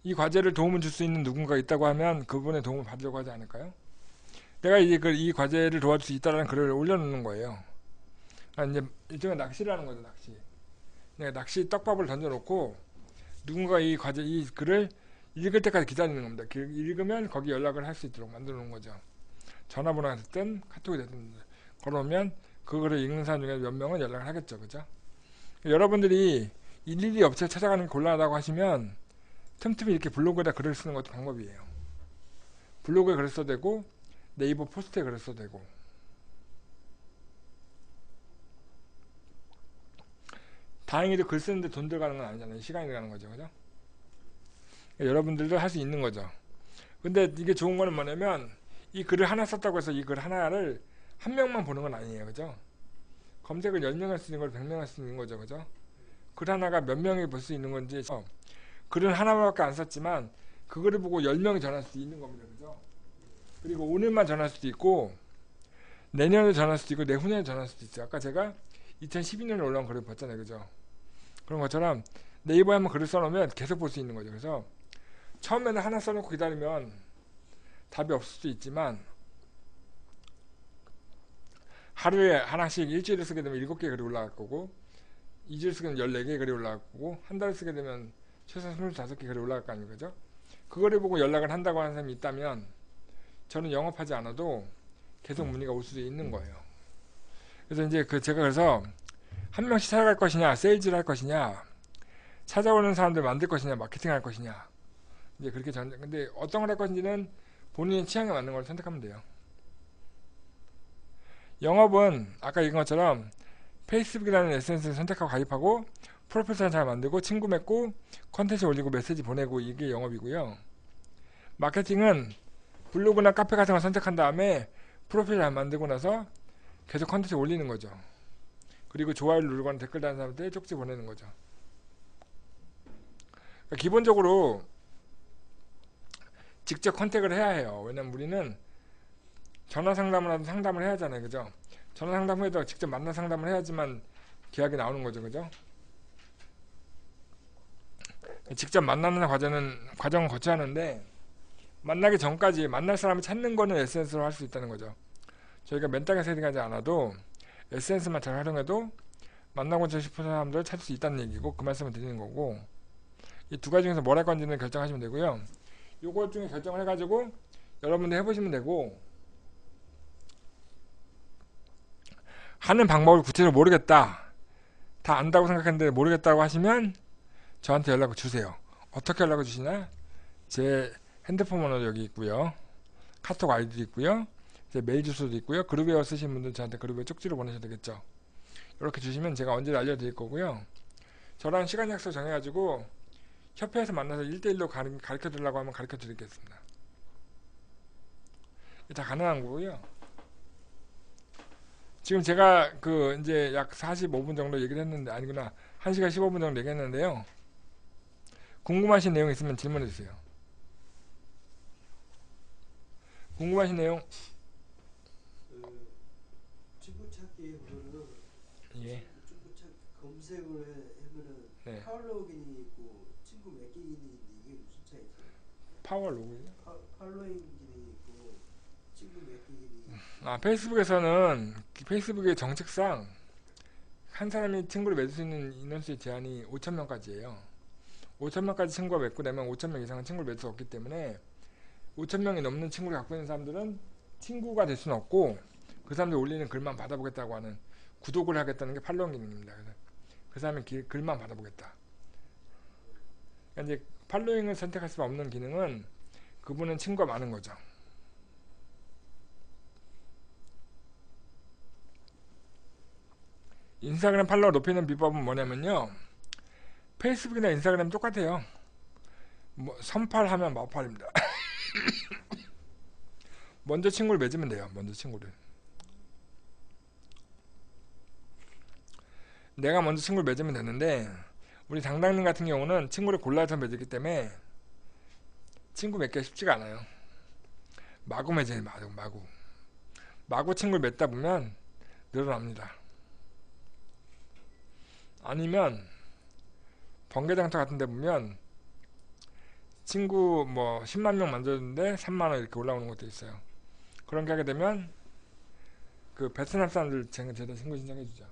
Speaker 1: 이 과제를 도움을 줄 수 있는 누군가가 있다고 하면 그분의 도움을 받으려고 하지 않을까요? 내가 이 과제를 도와줄 수 있다는 글을 올려놓는 거예요. 이제 일종의 낚시를 하는 거죠, 낚시. 내가 낚시 떡밥을 던져놓고 누군가 이 글을 읽을 때까지 기다리는 겁니다. 읽으면 거기 연락을 할 수 있도록 만들어 놓은 거죠. 전화번호가 됐든 카톡이 됐든 걸어오면 그 글을 읽는 사람 중에 몇 명은 연락을 하겠죠, 그죠? 여러분들이 일일이 업체 찾아가는 게 곤란하다고 하시면 틈틈이 이렇게 블로그에다 글을 쓰는 것도 방법이에요. 블로그에 글을 써도 되고 네이버 포스트에 글을 써도 되고 다행히도 글 쓰는데 돈 들어가는 건 아니잖아요. 시간이 들어가는 거죠, 그죠? 여러분들도 할 수 있는 거죠. 근데 이게 좋은 거는 뭐냐면 이 글을 하나 썼다고 해서 이 글 하나를 한 명만 보는 건 아니에요, 그죠? 검색을 10명 할 수 있는 걸 100명 할 수 있는 거죠, 그죠? 글 하나가 몇 명이 볼 수 있는 건지 글은 하나밖에 안 썼지만 그거를 보고 10명이 전할 수도 있는 겁니다, 그죠? 그리고 오늘만 전할 수도 있고 내년에 전할 수도 있고 내후년에 전할 수도 있어요. 아까 제가 2012년에 올라온 글을 봤잖아요, 그죠? 그런 것처럼 네이버에 한번 글을 써놓으면 계속 볼 수 있는 거죠. 그래서 처음에는 하나 써놓고 기다리면 답이 없을 수도 있지만 하루에 하나씩 일주일에 쓰게 되면 7개 글이 올라갈 거고 2주를 쓰게 되면 14개 글이 올라갈 거고 한 달을 쓰게 되면 최소 25개 글이 올라갈 거 아니에요, 그죠? 그거를 보고 연락을 한다고 하는 사람이 있다면 저는 영업하지 않아도 계속 문의가 올 수도 있는 거예요. 그래서 이제 제가 그래서 한 명씩 찾아갈 것이냐, 세일즈를 할 것이냐, 찾아오는 사람들 만들 것이냐, 마케팅 할 것이냐. 이제 그렇게 근데 어떤 걸 할 것인지는 본인의 취향에 맞는 걸 선택하면 돼요. 영업은 아까 얘기한 것처럼 페이스북이라는 SNS를 선택하고 가입하고 프로필 사진 잘 만들고 친구 맺고 컨텐츠 올리고 메시지 보내고 이게 영업이고요. 마케팅은 블로그나 카페 같은 걸 선택한 다음에 프로필 잘 만들고 나서 계속 컨텐츠 올리는 거죠. 그리고 좋아요를 누르거나 댓글 다는 사람한테 쪽지 보내는 거죠. 그러니까 기본적으로 직접 컨택을 해야 해요. 왜냐면 우리는 전화 상담을 하든 상담을 해야 하잖아요. 그죠? 전화 상담 후에도 직접 만나 상담을 해야지만 계약이 나오는 거죠. 그죠? 직접 만나는 과정은 거쳐야 하는데 만나기 전까지 만날 사람을 찾는 거는 SNS로 할 수 있다는 거죠. 저희가 맨땅에 세팅하지 않아도 SNS만 잘 활용해도 만나고 싶은 사람들을 찾을 수 있다는 얘기고 그 말씀을 드리는 거고 이 두 가지 중에서 뭘 할 건지는 결정하시면 되고요. 요거 중에 결정을 해가지고 여러분들 해보시면 되고 하는 방법을 구체적으로 모르겠다. 다 안다고 생각했는데 모르겠다고 하시면 저한테 연락을 주세요. 어떻게 연락을 주시냐? 제 핸드폰 번호도 여기 있고요. 카톡 아이디도 있고요. 제 메일 주소도 있고요. 그룹웨어 쓰시는 분들 저한테 그룹웨어 쪽지로 보내셔도 되겠죠. 이렇게 주시면 제가 언제 알려드릴 거고요. 저랑 시간 약속 정해가지고 협회에서 만나서 1대1로 가르쳐 드리려고 하면 가르쳐 드리겠습니다. 다 가능한 거고요. 지금 제가 이제 약 45분 정도 얘기를 했는데 아니구나 1시간 15분 정도 얘기했는데요. 궁금하신 내용 있으면 질문해 주세요. 궁금하신 내용?
Speaker 2: 친구 찾기 보면은
Speaker 1: 예.
Speaker 2: 친구 찾기 검색을 하면은
Speaker 1: 네.
Speaker 2: 팔로우 기능이 있고 친구 맺기 기능이 있는데 이게 무슨 차이죠?
Speaker 1: 파워 로그요?
Speaker 2: 팔로잉 기능이 있고 친구 맺기 기능이 있고.
Speaker 1: 페이스북에서는 페이스북의 정책상 한 사람이 친구를 맺을 수 있는 인원수의 제한이 5,000명까지예요. 5,000명까지 친구가 맺고 나면 5,000명 이상은 친구를 맺을 수 없기 때문에 5,000명이 넘는 친구를 갖고 있는 사람들은 친구가 될 수는 없고 그 사람들이 올리는 글만 받아보겠다고 하는 구독을 하겠다는 게 팔로잉 기능입니다. 그래서 그 사람의 글만 받아보겠다. 그러니까 이제 팔로잉을 선택할 수 없는 기능은 그분은 친구가 많은 거죠. 인스타그램 팔로워 높이는 비법은 뭐냐면요. 페이스북이나 인스타그램 똑같아요. 선팔하면 마팔입니다. 먼저 친구를 맺으면 돼요. 먼저 친구를. 내가 먼저 친구를 맺으면 되는데 우리 당당님 같은 경우는 친구를 골라서 맺었기 때문에 친구 맺기가 쉽지가 않아요. 마구 맺어요. 마구 친구를 맺다 보면 늘어납니다. 아니면 번개장터 같은 데 보면 친구 10만 명 만들었는데 3만원 이렇게 올라오는 것도 있어요. 그런 게 하게 되면 그 베트남 사람들 제가 친구 신청해주죠.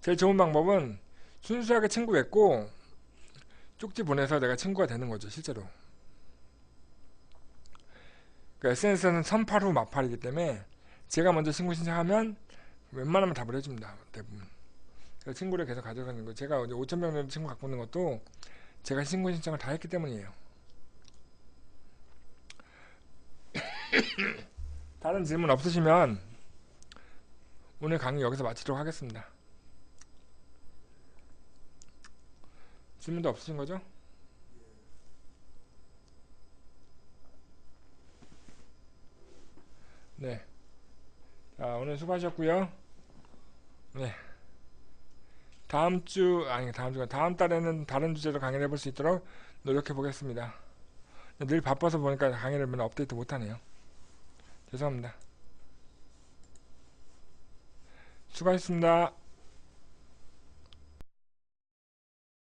Speaker 1: 제일 좋은 방법은 순수하게 친구 맺고 쪽지 보내서 내가 친구가 되는 거죠. 실제로. 그러니까 SNS는 선팔 후 마팔이기 때문에 제가 먼저 친구 신청하면 웬만하면 답을 해줍니다. 대부분. 그래서 친구를 계속 가져가는 거. 제가 5,000명 정도 친구 갖고 있는 것도 제가 친구 신청을 다 했기 때문이에요. 다른 질문 없으시면 오늘 강의 여기서 마치도록 하겠습니다. 질문도 없으신 거죠? 네. 자, 오늘 수고하셨고요. 네. 다음 달에는 다른 주제로 강의를 해볼 수 있도록 노력해 보겠습니다. 늘 바빠서 보니까 강의를 맨날 업데이트 못하네요. 죄송합니다. 수고하셨습니다.